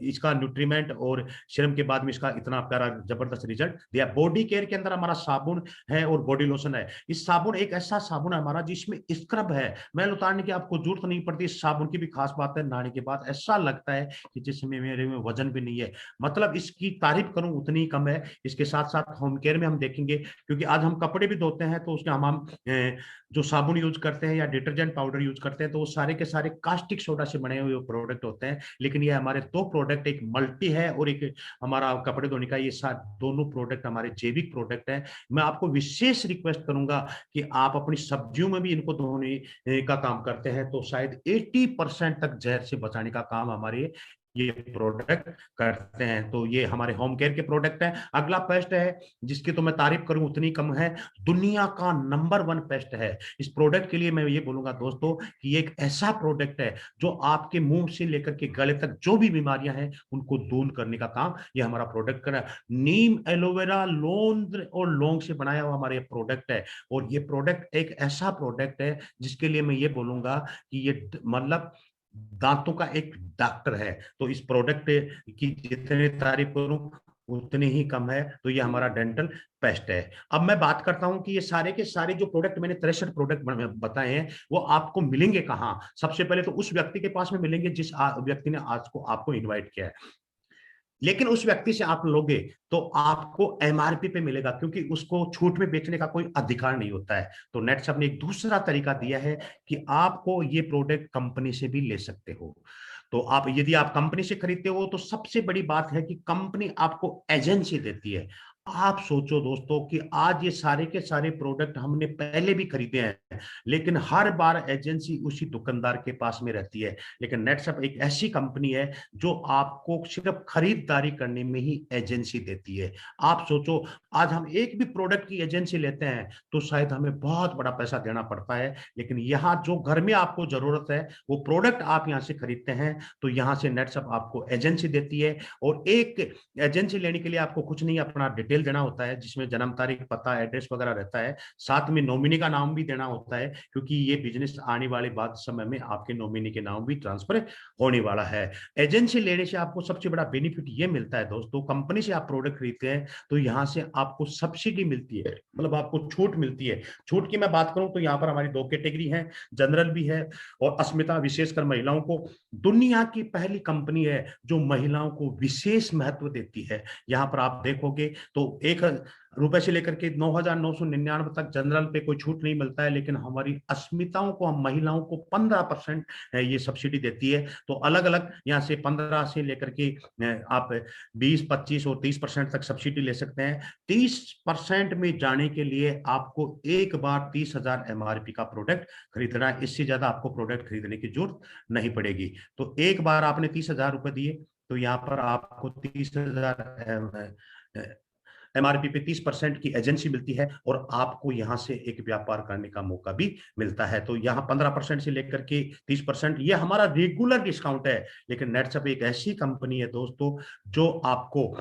इसका न्यूट्रीमेंट और सीरम के बाद में इसका इतना प्यारा जबरदस्त रिजल्ट दिया। बॉडी केयर के अंदर हमारा साबुन है और बॉडी लोशन है। इस साबुन एक ऐसा साबुन है हमारा जिसमें स्क्रब है, मैल उतारने की आपको जरूरत नहीं पड़ती। इस साबुन की भी खास बात है, नहाने के बाद ऐसा लगता है कि जिसमें मेरे में वजन भी नहीं है, मतलब इसकी तारीफ करूं उतनी ही कम है। इसके साथ साथ होम केयर में हम देखेंगे, क्योंकि आज हम कपड़े भी धोते हैं तो उसके हम जो साबुन यूज करते हैं या डिटर्जेंट पाउडर यूज करते हैं तो वो सारे के सारे कास्टिक सोडा से बने हुए प्रोडक्ट होते हैं। लेकिन ये हमारे 2 प्रोडक्ट, एक मल्टी है और एक हमारा कपड़े धोने का, ये दोनों प्रोडक्ट हमारे जैविक प्रोडक्ट है। मैं आपको विशेष रिक्वेस्ट करूंगा कि आप अपनी सब्जियों में भी इनको धोने का काम करते हैं तो शायद 80% तक जहर से बचाने का काम हमारे ये प्रोडक्ट करते हैं। तो ये हमारे होम केयर के प्रोडक्ट हैं। अगला पेस्ट है जिसकी तो मैं तारीफ करूं उतनी कम है, दुनिया का नंबर 1 पेस्ट है। इस प्रोडक्ट के लिए मैं ये बोलूंगा दोस्तों कि ये एक ऐसा प्रोडक्ट है जो आपके मुंह से लेकर के गले तक जो भी बीमारियां हैं उनको दूर करने का काम ये हमारा प्रोडक्ट कर रहा है। नीम, एलोवेरा, लोंद और लौंग से बनाया हुआ हमारा ये प्रोडक्ट है और ये प्रोडक्ट एक ऐसा प्रोडक्ट है जिसके लिए मैं ये बोलूंगा कि ये मतलब दांतों का एक डॉक्टर है। तो इस प्रोडक्ट की जितनी तारीफ करूं उतनी ही कम है। तो ये हमारा डेंटल पेस्ट है। अब मैं बात करता हूं कि ये सारे के सारे जो प्रोडक्ट मैंने 63 प्रोडक्ट बताए हैं वो आपको मिलेंगे कहां। सबसे पहले तो उस व्यक्ति के पास में मिलेंगे जिस व्यक्ति ने आज को आपको इनवाइट किया है। लेकिन उस व्यक्ति से आप लोगे तो आपको एमआरपी पे मिलेगा, क्योंकि उसको छूट में बेचने का कोई अधिकार नहीं होता है। तो नेटसप ने एक दूसरा तरीका दिया है कि आपको ये प्रोडक्ट कंपनी से भी ले सकते हो। तो आप यदि आप कंपनी से खरीदते हो तो सबसे बड़ी बात है कि कंपनी आपको एजेंसी देती है। आप सोचो दोस्तों कि आज ये सारे के सारे प्रोडक्ट हमने पहले भी खरीदे हैं, लेकिन हर बार एजेंसी उसी दुकानदार के पास में रहती है। लेकिन नेटसप एक ऐसी कंपनी है जो आपको सिर्फ खरीदारी करने में ही एजेंसी देती है। आप सोचो, आज हम एक भी प्रोडक्ट की एजेंसी लेते हैं तो शायद हमें बहुत बड़ा पैसा देना पड़ता है, लेकिन यहाँ जो घर में आपको जरूरत है वो प्रोडक्ट आप यहाँ से खरीदते हैं तो यहाँ से नेटसप आपको एजेंसी देती है। और एक एजेंसी लेने के लिए आपको कुछ नहीं, अपना डिटेल देना होता है जिसमें जन्म तारीख, पता, एड्रेस वगैरह रहता है। साथ में नॉमिनी का नाम भी देना होता है, क्योंकि ये बिजनेस आने वाले बाद समय में आपके नॉमिनी के नाम भी ट्रांसफर होने वाला है। एजेंसी लेने से आपको सबसे बड़ा बेनिफिट ये मिलता है दोस्तों, कंपनी से आप प्रोडक्ट खरीदते हैं तो यहाँ से आपको सब्सिडी मिलती है, मतलब आपको छूट मिलती है। छूट की मैं बात करूं तो यहाँ पर हमारी दो कैटेगरी है, जनरल भी है और अस्मिता, विशेषकर महिलाओं को। दुनिया की पहली कंपनी है जो महिलाओं को विशेष महत्व देती है। यहाँ पर आप देखोगे तो 1 रुपए से लेकर के 9,999 तक जनरल पे कोई छूट नहीं मिलता है, लेकिन हमारी अस्मिताओं को, हम महिलाओं को 15% ये सब्सिडी देती है। तो अलग अलग यहाँ से 15 से लेकर के आप 20, 25 और 30% तक सब्सिडी ले सकते हैं। 30% में जाने के लिए आपको एक बार 30,000 एमआरपी का प्रोडक्ट खरीदना है, इससे ज्यादा आपको प्रोडक्ट खरीदने की जरूरत नहीं पड़ेगी। तो एक बार आपने 30,000 रुपए दिए तो यहाँ पर आपको 30,000 एमआरपी पे 30% की एजेंसी मिलती है और आपको यहां से एक व्यापार करने का मौका भी मिलता है। तो यहाँ 15% से लेकर के 30% ये हमारा रेगुलर डिस्काउंट है। लेकिन नेटसप एक ऐसी कंपनी है दोस्तों जो आपको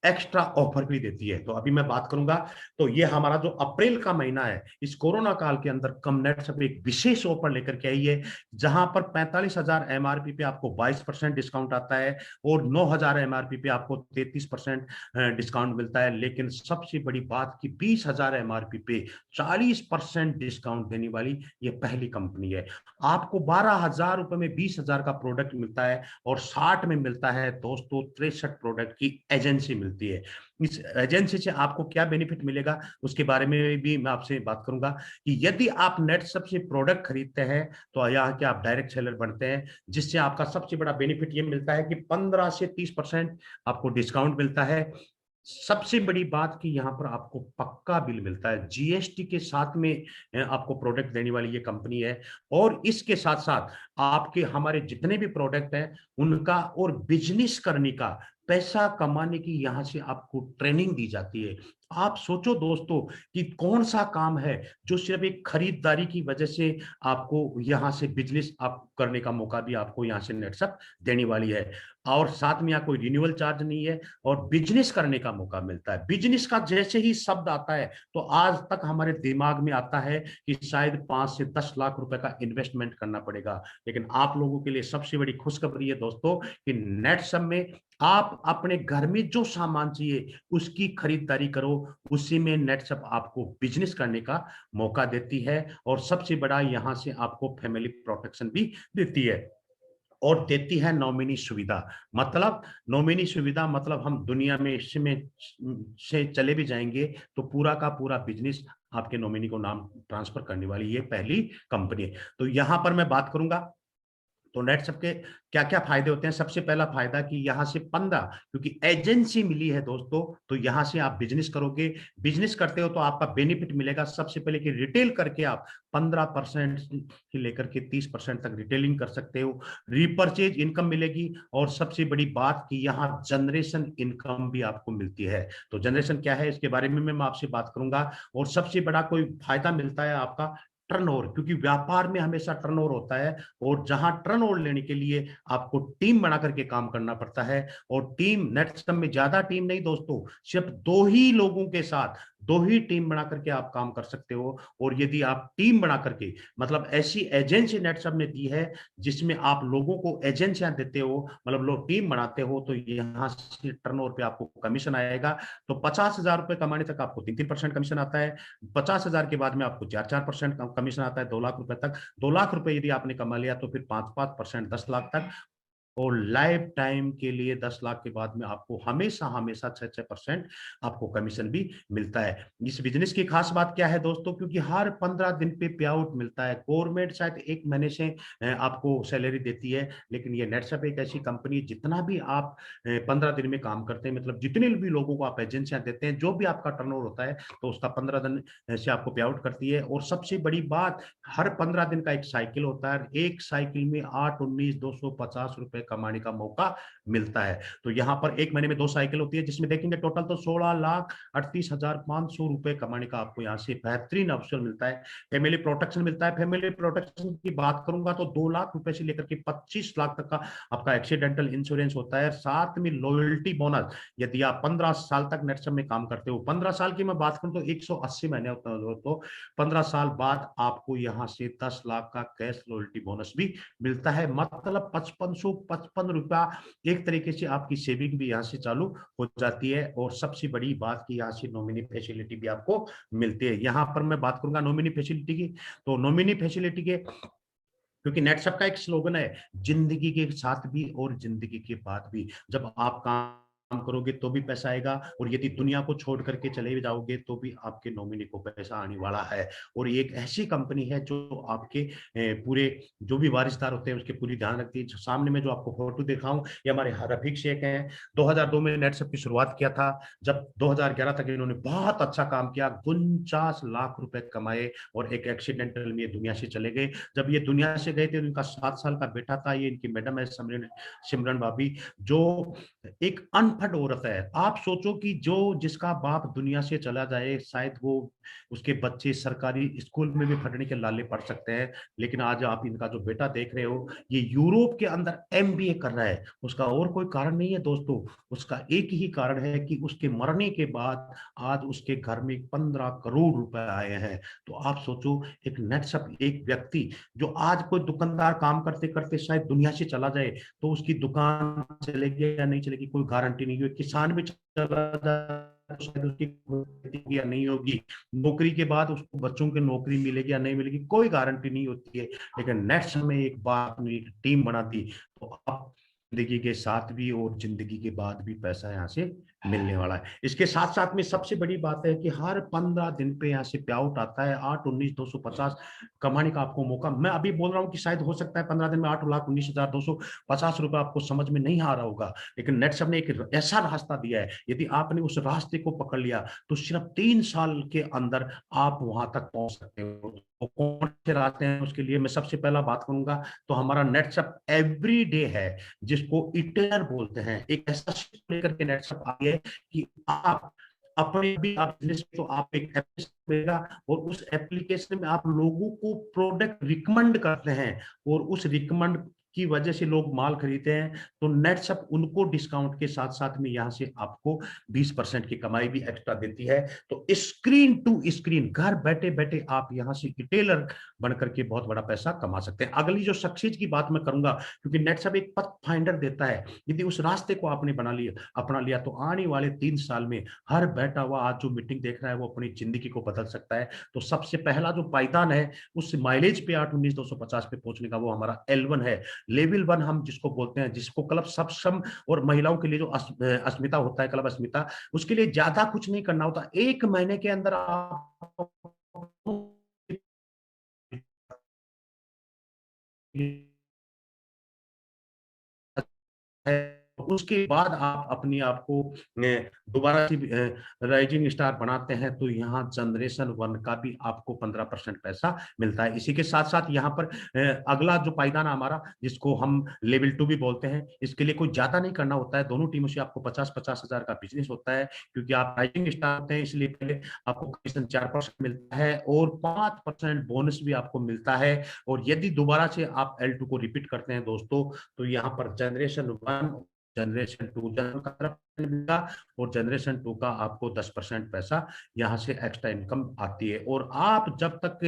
एक्स्ट्रा ऑफर भी देती है। तो अभी मैं बात करूंगा, तो ये हमारा जो अप्रैल का महीना है, इस कोरोना काल के अंदर कम नेटसप एक विशेष ऑफर लेकर के आई है, जहां पर 45,000 एमआरपी पे आपको 22% डिस्काउंट आता है और 9,000 एमआरपी पे आपको 33% डिस्काउंट मिलता है। लेकिन सबसे बड़ी बात कि 20,000 एमआरपी पे 40% डिस्काउंट देने वाली ये पहली कंपनी है। आपको 12,000 रुपए में 20,000 का प्रोडक्ट मिलता है और 60 में मिलता है दोस्तों 63 प्रोडक्ट की एजेंसी मिलती है। इस एजेंसी से आपको क्या बेनिफिट मिलेगा उसके बारे में भी मैं आपसे बात करूंगा कि यदि आप नेटसप से प्रोडक्ट खरीदते हैं तो यहाँ के आप डायरेक्ट सेलर बनते हैं, जिससे आपका सबसे बड़ा बेनिफिट ये मिलता है कि 15 से 30% आपको डिस्काउंट मिलता है। सबसे बड़ी बात कि यहाँ पर आपको पक्का बिल मिलता है, जीएसटी के साथ में आपको प्रोडक्ट देने वाली ये कंपनी है। और इसके साथ साथ आपके हमारे जितने भी प्रोडक्ट हैं उनका और बिजनेस करने का, पैसा कमाने की यहाँ से आपको ट्रेनिंग दी जाती है। आप सोचो दोस्तों कि कौन सा काम है जो सिर्फ एक खरीदारी की वजह से आपको यहाँ से बिजनेस आप करने का मौका भी आपको यहाँ से नेटसप देने वाली है। और साथ में यहाँ कोई रिन्यूअल चार्ज नहीं है और बिजनेस करने का मौका मिलता है। बिजनेस का जैसे ही शब्द आता है तो आज तक हमारे दिमाग में आता है कि शायद 5 से 10 लाख रुपए का इन्वेस्टमेंट करना पड़ेगा। लेकिन आप लोगों के लिए सबसे बड़ी खुशखबरी है दोस्तों कि नेटसप में आप अपने घर में जो सामान चाहिए उसकी खरीदारी करो, उसी में नेटसप आपको बिजनेस करने का मौका देती है। और सबसे बड़ा यहाँ से आपको फैमिली प्रोटेक्शन भी देती है और देती है नॉमिनी सुविधा। मतलब नॉमिनी सुविधा मतलब हम दुनिया में इसमें से चले भी जाएंगे तो पूरा का पूरा बिजनेस आपके नॉमिनी को नाम ट्रांसफर करने वाली ये पहली कंपनी है। तो यहां पर मैं बात करूंगा तो नेटसप के क्या क्या फायदे होते हैं। सबसे पहला फायदा कि यहाँ से 15, क्योंकि एजेंसी मिली है दोस्तों तो यहाँ से आप बिजनेस करोगे, बिजनेस करते हो तो आपका बेनिफिट मिलेगा सबसे पहले कि रिटेल करके आप 15% से लेकर के 30% तक रिटेलिंग कर सकते हो, रिपर्चेज इनकम मिलेगी। और सबसे बड़ी बात कि यहाँ जनरेशन इनकम भी आपको मिलती है। तो जनरेशन क्या है इसके बारे में मैं आपसे बात करूंगा। और सबसे बड़ा कोई फायदा मिलता है आपका टर्नओवर, क्योंकि व्यापार में हमेशा टर्नओवर होता है और जहां टर्नओवर लेने के लिए आपको टीम बना करके काम करना पड़ता है। और टीम नेटसप में ज्यादा टीम नहीं दोस्तों, सिर्फ 2 ही लोगों के साथ 2 ही टीम बना करके आप काम कर सकते हो। और यदि आप टीम बना करके, मतलब ऐसी एजेंसी नेटसप ने दी है जिसमें आप लोगों को एजेंसियां देते हो, मतलब लोग टीम बनाते हो, तो यहाँ से टर्नओवर पे आपको कमीशन आएगा। तो 50,000 रुपए कमाने तक आपको 3-3% कमीशन आता है, 50,000 के बाद में आपको 4-4% कमीशन आता है, 2 लाख रुपए तक। 2 लाख रुपए यदि आपने कमा लिया तो फिर 5-5%, 10 लाख तक और लाइफ टाइम के लिए 10 लाख के बाद में आपको हमेशा हमेशा 6% आपको कमीशन भी मिलता है। इस बिजनेस की खास बात क्या है दोस्तों, क्योंकि हर 15 दिन पे पे आउट मिलता है। गवर्नमेंट शायद 1 महीने से आपको सैलरी देती है, लेकिन ये नेटसप एक ऐसी कंपनी, जितना भी आप 15 दिन में काम करते हैं, मतलब जितने भी लोगों को आप एजेंसियां देते हैं, जो भी आपका टर्नओवर होता है, तो उसका 15 दिन से आपको पे आउट करती है। और सबसे बड़ी बात, हर 15 दिन का एक साइकिल होता है, एक साइकिल में 8, 19, 250 रुपए कमाने का मौका मिलता है। तो यहाँ पर एक महीने में 2 साइकिल होती है, जिसमें देखेंगे टोटल तो 16,38,500 रुपए कमाने का आपको यहाँ से बेहतरीन अवसर मिलता है। फैमिली प्रोटेक्शन मिलता है। फैमिली प्रोटेक्शन की बात करूंगा तो 2 लाख रुपए से लेकर के 25 लाख तक का आपका एक्सीडेंटल इंश्योरेंस होता है। साथ में लॉयल्टी बोनस, यदि आप 15 साल तक नेटसप में काम करते हो, 15 साल की मैं बात करूं तो 180 महीने होता है, तो 15 साल बाद आपको यहाँ से 10 लाख का कैश लॉयल्टी बोनस भी मिलता है। मतलब 5555 रुपया एक तरीके से आपकी सेविंग भी यहाँ से चालू हो जाती है। और सबसे बड़ी बात की यहाँ से नॉमिनी फैसिलिटी भी आपको मिलती है। यहाँ पर मैं बात करूंगा नॉमिनी फैसिलिटी की, तो नॉमिनी फैसिलिटी के, क्योंकि नेटसप का एक स्लोगन है, जिंदगी के साथ भी और जिंदगी के बाद भी। जब आप काम करोगे तो भी पैसा आएगा, और यदि दुनिया को छोड़ करके चले जाओगे तो भी आपके नॉमिनी को पैसा आने वाला है। और ये एक ऐसी कंपनी है जो आपके पूरे जो भी वारिसदार होते हैं उसके पूरी ध्यान रखती है। सामने में जो आपको फोटो दिखाऊं, ये हमारे रफीक शेख हैं। 2002 में नेटसप की शुरुआत किया था। जब 2011 तक इन्होंने बहुत अच्छा काम किया, 49 लाख रुपए कमाए, और एक एक्सीडेंटल में दुनिया से चले गए। जब ये दुनिया से गए थे, इनका 7 साल का बेटा था। ये इनकी मैडम है सिमरन भाभी, जो एक अनपढ़ औरत है। आप सोचो कि जो जिसका बाप दुनिया से चला जाए, शायद वो उसके बच्चे सरकारी स्कूल में भी पढ़ने के लाले पढ़ सकते हैं, लेकिन आज आप इनका जो बेटा देख रहे हो, ये यूरोप के अंदर एमबीए कर रहा है। उसका और कोई कारण नहीं है दोस्तों, उसका एक ही कारण है कि उसके मरने के बाद आज उसके घर में 15 करोड़ रुपए आए हैं। तो आप सोचो, एक नेटसप, एक व्यक्ति जो आज कोई दुकानदार काम करते करते शायद दुनिया से चला जाए, तो उसकी दुकान चलेगी या नहीं चलेगी कोई गारंटी नहीं है। किसान भी चला जाए तो शायद उसकी खेती या नहीं होगी। नौकरी के बाद उसको बच्चों की नौकरी मिलेगी या नहीं मिलेगी कोई गारंटी नहीं होती है। लेकिन नेक्स्ट में एक बार एक टीम बना दी, तो आप जिंदगी के साथ भी और जिंदगी के बाद भी पैसा यहाँ से मिलने वाला है। इसके साथ साथ में सबसे बड़ी बात है कि हर 15 दिन पे यहाँ से पे आउट आता है। 8, 19, 250 कमाने का आपको मौका। मैं अभी बोल रहा हूँ कि शायद हो सकता है 15 दिन में 8,19,250 रुपए आपको समझ में नहीं आ रहा होगा, लेकिन नेटसप ने एक ऐसा रास्ता दिया है, यदि आपने उस रास्ते को पकड़ लिया तो सिर्फ 3 साल के अंदर आप वहां तक पहुंच सकते हो। तो कौन से रास्ते हैं उसके लिए मैं सबसे पहला बात करूंगा, तो हमारा नेटसप एवरी डे है, जिसको इटनर बोलते हैं। एक ऐसा लेकर के नेटसप आ गया है कि आप अपने भी आप बिजनेस, तो आप एक एप्लीकेशन मिलेगा, और उस एप्लीकेशन में आप लोगों को प्रोडक्ट रिकमेंड करते हैं, और उस रिकमेंड की वजह से लोग माल खरीदते हैं। तो नेटसप उनको डिस्काउंट के साथ साथ में यहाँ से आपको 20% की कमाई भी एक्स्ट्रा देती है। तो स्क्रीन टू स्क्रीन घर बैठे बैठे आप यहाँ से रिटेलर बनकर के बहुत बड़ा पैसा कमा सकते हैं। अगली जो सक्सेस की बात मैं करूंगा, क्योंकि नेटसप एक पथ फाइंडर देता है। यदि उस रास्ते को आपने अपना लिया, तो आने वाले 3 साल में हर बैठा हुआ आज जो मीटिंग देख रहा है वो अपनी जिंदगी को बदल सकता है। तो सबसे पहला जो पायदान है उस माइलेज पे 8, 19, 250 पे पहुंचने का, वो हमारा L1 है। लेवल 1 हम जिसको बोलते हैं, जिसको क्लब सक्षम और महिलाओं के लिए जो अस्मिता होता है, क्लब अस्मिता, उसके लिए ज्यादा कुछ नहीं करना होता। 1 महीने के अंदर आप उसके बाद आप अपने आप को दोबारा से राइजिंग स्टार बनाते हैं, तो यहाँ जनरेशन 1 का भी आपको 15% पैसा मिलता है। इसी के साथ साथ यहाँ पर अगला जो पायदान हमारा, जिसको हम लेवल 2 भी बोलते हैं, इसके लिए कोई ज्यादा नहीं करना होता है। दोनों टीमों से आपको 50-50 हजार का बिजनेस होता है, क्योंकि आप राइजिंग स्टार होते हैं, इसलिए पहले आपको कमीशन 4% मिलता है, और 5% बोनस भी आपको मिलता है। और यदि दोबारा से आप L2 को रिपीट करते हैं दोस्तों, तो यहाँ पर जनरेशन 1, जनरेशन 2, जनरेशन मिलेगा और जनरेशन 2 का आपको 10% पैसा यहाँ से एक्स्ट्रा इनकम आती है। और आप जब तक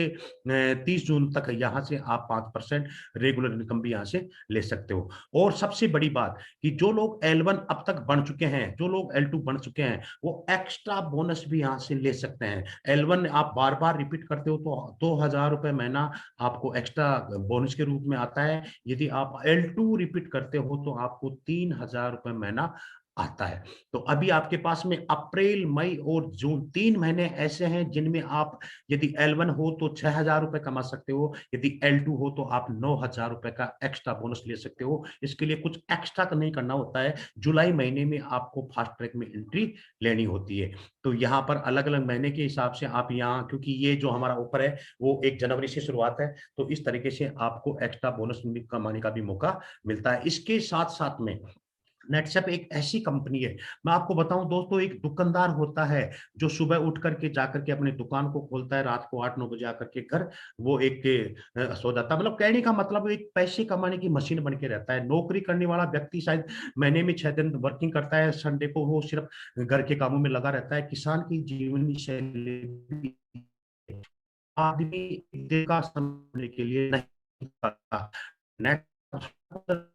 30 जून तक यहाँ से आप 5% रेगुलर इनकम भी यहाँ से ले सकते हो। और सबसे बड़ी बात कि जो लोग L1 अब तक बन चुके हैं, जो लोग L2 बन चुके हैं, वो एक्स्ट्रा बोनस भी यहाँ से ले सकते हैं। L1 आप बार-बार रिपीट करते हो तो 2000 रुपए महीना आपको एक्स्ट्रा बोनस के रूप में आता है। यदि आप L2 रिपीट करते हो तो आपको 3000 रुपए महीना आता है। तो अभी आपके पास में अप्रैल, मई और जून 3 महीने ऐसे हैं जिनमें आप यदि L1 हो तो 6000 रुपए कमा सकते हो, यदि L2 हो तो आप 9000 रुपए का एक्स्ट्रा बोनस ले सकते हो। इसके लिए कुछ एक्स्ट्रा तो नहीं करना होता है। जुलाई महीने में आपको फास्ट ट्रैक में एंट्री लेनी होती है। तो यहाँ पर अलग-अलग महीने के हिसाब से आप यहाँ, क्योंकि ये जो हमारा ऑफर है वो 1 जनवरी से शुरुआत है, तो इस तरीके से आपको एक्स्ट्रा बोनस भी कमाने का भी मौका मिलता है। इसके साथ-साथ में नेटसेप एक ऐसी कंपनी है, मैं आपको बताऊं दोस्तों, एक दुकानदार होता है जो सुबह उठ करके जाकर के अपनी दुकान को खोलता है, रात को 8-9 बजे आकर के घर वो एक सो जाता है। मतलब कहने का मतलब एक पैसे कमाने की मशीन बन के रहता है। नौकरी करने वाला व्यक्ति शायद महीने में 6 दिन वर्किंग करता है, संडे को वो सिर्फ घर के कामों में लगा रहता है। किसान की जीवनी शैली आदमी दिन का समय के लिए नहीं करता। नेट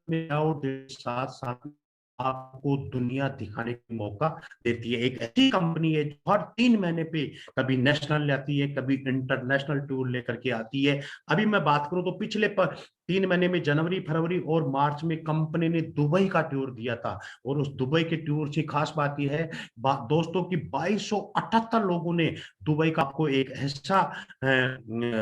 में आओ, साथ साथ आपको दुनिया दिखाने का मौका देती है। एक ऐसी कंपनी है जो हर 3 महीने पे कभी नेशनल आती है, कभी इंटरनेशनल टूर लेकर के आती है। अभी मैं बात करूं तो पिछले 3 महीने में जनवरी, फरवरी और मार्च में कंपनी ने दुबई का टूर दिया था। और उस दुबई के टूर से खास बात यह है दोस्तों की 2278 लोगों ने दुबई का आपको एक ऐसा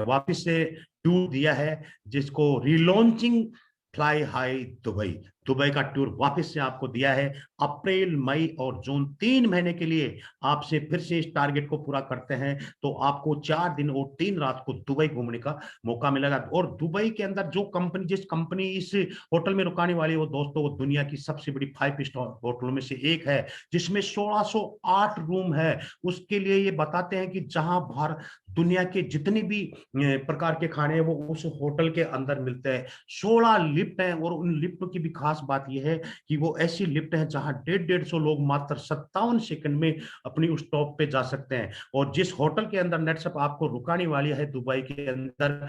वापिस से टूर दिया है जिसको रिलॉन्चिंग फ्लाई हाई दुबई, दुबई का टूर वापस से आपको दिया है। अप्रैल, मई और जून 3 महीने के लिए आपसे फिर से इस टारगेट को पूरा करते हैं तो आपको 4 दिन और 3 रात को दुबई घूमने का मौका मिलेगा। और दुबई के अंदर जो कंपनी, जिस कंपनी इस होटल में रुकाने वाली है वो दोस्तों, वो दुनिया की सबसे बड़ी 5 स्टार होटलों में से एक है, जिसमें 1608 रूम है। उसके लिए ये बताते हैं कि जहां बाहर दुनिया के जितने भी प्रकार के खाने हैं वो उस होटल के अंदर मिलते हैं। 16 लिफ्ट हैं और उन लिफ्टों की भी खास बात यह है कि वो ऐसी लिफ्ट है जहां 150 लोग मात्र 57 सेकंड में अपनी उस टॉप पे जा सकते हैं। और जिस होटल के अंदर नेटसेप आपको रुकाने वाली है दुबई के अंदर,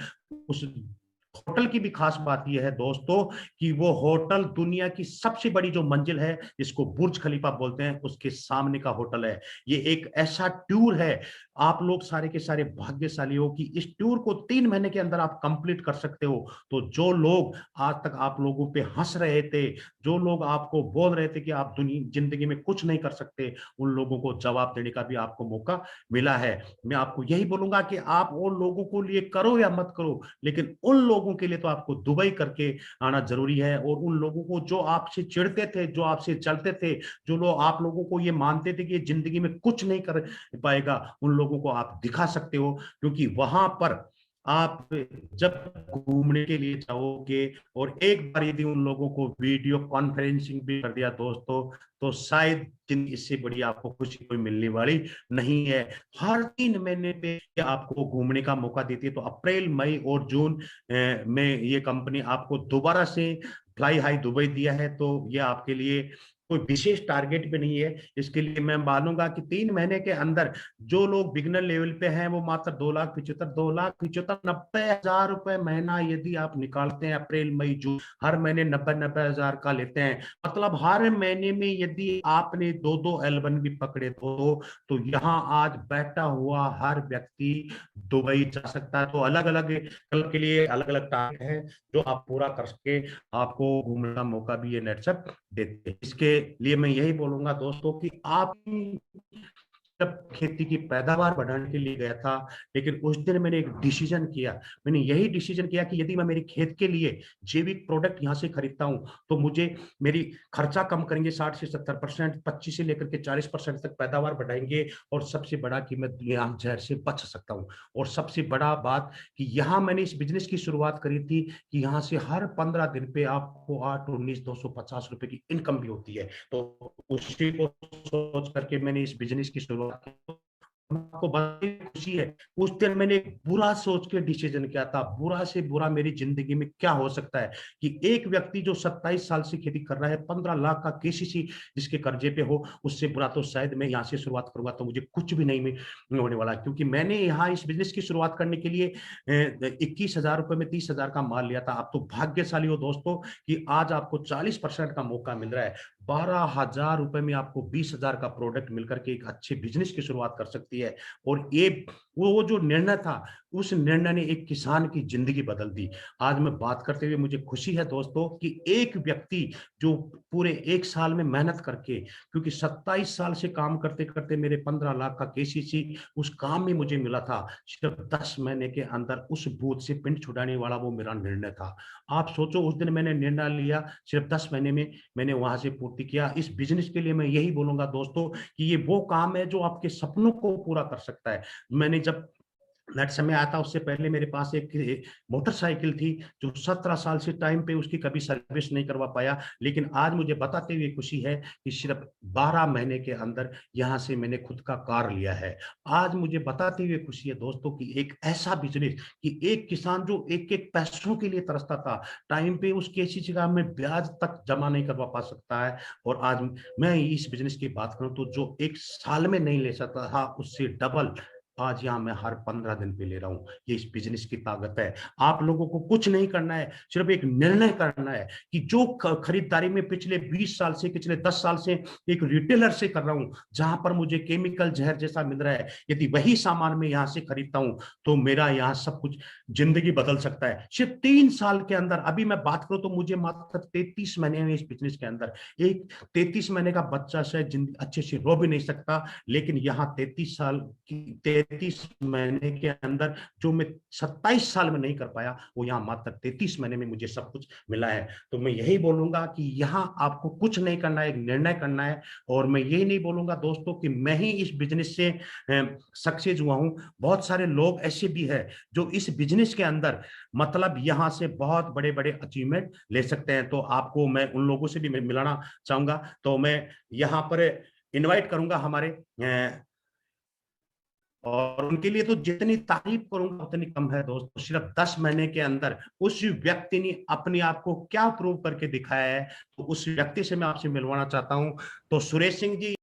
उस होटल की भी खास बात यह है दोस्तों कि वो होटल दुनिया की सबसे बड़ी जो मंजिल है, जिसको बुर्ज खलीफा बोलते हैं, उसके सामने का होटल है। ये एक ऐसा टूर है, आप लोग सारे के सारे भाग्यशाली हो कि इस टूर को 3 महीने के अंदर आप कंप्लीट कर सकते हो। तो जो लोग आज तक आप लोगों पे हंस रहे थे, जो लोग आपको बोल रहे थे कि आप दुनिया जिंदगी में कुछ नहीं कर सकते, उन लोगों को जवाब देने का भी आपको मौका मिला है। मैं आपको यही बोलूंगा कि आप उन लोगों को लिए करो या मत करो, लेकिन उन लोगों के लिए तो आपको दुबई करके आना जरूरी है। और उन लोगों को जो आपसे चिढ़ते थे, जो आपसे चलते थे, जो लोग आप लोगों को ये मानते थे कि जिंदगी में कुछ नहीं कर पाएगा, उन लोगों को आप दिखा सकते हो। क्योंकि वहां पर आप जब घूमने के लिए जाओगे और एक बार यदि उन लोगों को वीडियो कॉन्फ्रेंसिंग भी कर दिया दोस्तों, तो शायद इससे बड़ी आपको खुशी कोई मिलने वाली नहीं है। हर 3 महीने पे आपको घूमने का मौका देती है। तो अप्रैल, मई और जून में ये कंपनी आपको दोबारा से फ्लाई हाई दुबई दिया है। तो ये आपके लिए कोई विशेष टारगेट भी नहीं है। इसके लिए मैं मानूंगा कि 3 महीने के अंदर जो लोग बिगनर लेवल पे हैं वो मात्र 2,75,000 90,000 रुपए महीना यदि आप निकालते हैं अप्रैल, मई, जून, हर महीने 90,000 का लेते हैं, मतलब हर महीने में यदि आपने 2-2 L1 भी पकड़े तो यहाँ आज बैठा हुआ हर व्यक्ति दुबई जा सकता है। तो अलग अलग कल के लिए अलग अलग टारगेट है जो आप पूरा करके आपको घूमने का मौका भी ये नेटसेप देते हैं। इसके लिए मैं यही बोलूंगा दोस्तों कि आप जब खेती की पैदावार बढ़ाने के लिए गया था, लेकिन उस दिन मैंने एक डिसीजन किया, मैंने यही डिसीजन किया कि यदि मैं मेरे खेत के लिए जैविक प्रोडक्ट यहाँ से खरीदता हूँ तो मुझे मेरी खर्चा कम करेंगे 60 से 70%, 25 से लेकर के 40% तक पैदावार बढ़ाएंगे। और सबसे बड़ा कि मैं यहाँ जहर से बच सकता हूँ। और सबसे बड़ा बात कि यहाँ मैंने इस बिजनेस की शुरुआत करी थी कि यहाँ से हर 15 दिन पे आपको 8-19,250 रुपए की इनकम भी होती है। तो उसी को सोच करके मैंने इस बिजनेस की शुरुआत की। आपको बड़ी खुशी है, उस दिन मैंने एक बुरा सोच के डिसीजन किया था, बुरा से बुरा मेरी जिंदगी में क्या हो सकता है कि एक व्यक्ति जो 27 साल से खेती कर रहा है, 15 लाख का केसीसी जिसके कर्जे पे हो, उससे बुरा तो शायद मैं यहाँ से शुरुआत करूंगा तो मुझे कुछ भी नहीं होने वाला, क्योंकि मैंने यहाँ इस बिजनेस की शुरुआत करने के लिए 21,000 रुपए में 30,000 का माल लिया था। आप तो भाग्यशाली हो दोस्तों कि आज आपको 40% का मौका मिल रहा है। 12,000 रुपए में आपको 20,000 का प्रोडक्ट मिलकर के एक अच्छे बिजनेस की शुरुआत कर सकती है। और ये वो जो निर्णय था, उस निर्णय ने एक किसान की जिंदगी बदल दी। आज मैं बात करते हुए मुझे खुशी है दोस्तों कि एक व्यक्ति जो पूरे 1 साल में मेहनत करके, क्योंकि 27 साल से काम करते-करते मेरे 15 लाख का केसीसी उस काम में मुझे मिला था। सिर्फ 10 महीने के अंदर उस बोझ से पिंड छुड़ाने वाला वो मेरा निर्णय था। आप सोचो उस दिन मैंने निर्णय लिया, सिर्फ 10 महीने में मैंने वहां से पूर्ति किया। इस बिज़नेस के लिए मैं यही बोलूँगा दोस्तों कि ये वो काम है जो आपके सपनों को पूरा कर सकता है। मैंने जब नेट समय आया था उससे पहले मेरे पास एक मोटरसाइकिल थी जो 17 साल से टाइम पे उसकी कभी सर्विस नहीं करवा पाया, लेकिन आज मुझे बताते हुए खुशी है कि सिर्फ 12 महीने के अंदर यहाँ से मैंने खुद का कार लिया है। आज मुझे बताते हुए खुशी है दोस्तों कि एक ऐसा बिजनेस कि एक किसान जो एक-एक पैसों के लिए तरसता था, टाइम पे उस केसीसी का में ब्याज तक जमा नहीं करवा पा सकता है, और आज मैं इस बिजनेस की बात करूँ तो जो 1 साल में नहीं ले सकता था उससे डबल आज यहाँ मैं हर 15 दिन पे ले रहा हूँ। ये इस बिज़नेस की ताकत है। आप लोगों को कुछ नहीं करना है, सिर्फ़ एक निर्णय करना है कि जो ख खरीदारी में पिछले 20 साल से, पिछले 10 साल से एक रिटेलर से कर रहा हूँ, जहाँ पर मुझे केमिकल ज़हर जैसा मिल रहा है, यदि वही सामान मैं यहाँ से खरीदता हूँ, तो मेरा यहाँ सब कुछ ज़िंदगी बदल सकता है। सिर्फ़ 3 साल के अंदर, अभी मैं बात करूँ तो मुझे मात्र 33 महीने हैं इस बिज़नेस के अंदर। एक 33 महीने का बच्चा शायद अच्छे से रो भी नहीं सकता, लेकिन यहाँ 33 महीने के अंदर जो मैं 27 साल में नहीं कर पाया, वो यहाँ मात्र 33 महीने में मुझे सब कुछ मिला है। तो मैं यही बोलूँगा कि यहाँ आपको कुछ नहीं करना है, एक निर्णय करना है, और मैं यही नहीं बोलूँगा दोस्तों कि मैं ही इस बिज़नेस से सक्सेस हुआ हूँ। बहुत सारे लोग ऐसे भी हैं जो इस बिज़नेस के अंदर मतलब यहाँ से बहुत बड़े-बड़े अचीवमेंट ले सकते हैं। तो आपको मैं उन लोगों से भी मैं मिलाना चाहूँगा। तो मैं यहाँ पर इनवाइट करूँगा हमारे और उनके लिए तो जितनी तारीफ करूंगा उतनी कम है दोस्तों। सिर्फ 10 महीने के अंदर उस व्यक्ति ने अपने आप को क्या प्रूव करके दिखाया है, तो उस व्यक्ति से मैं आपसे मिलवाना चाहता हूं। तो सुरेश सिंह जी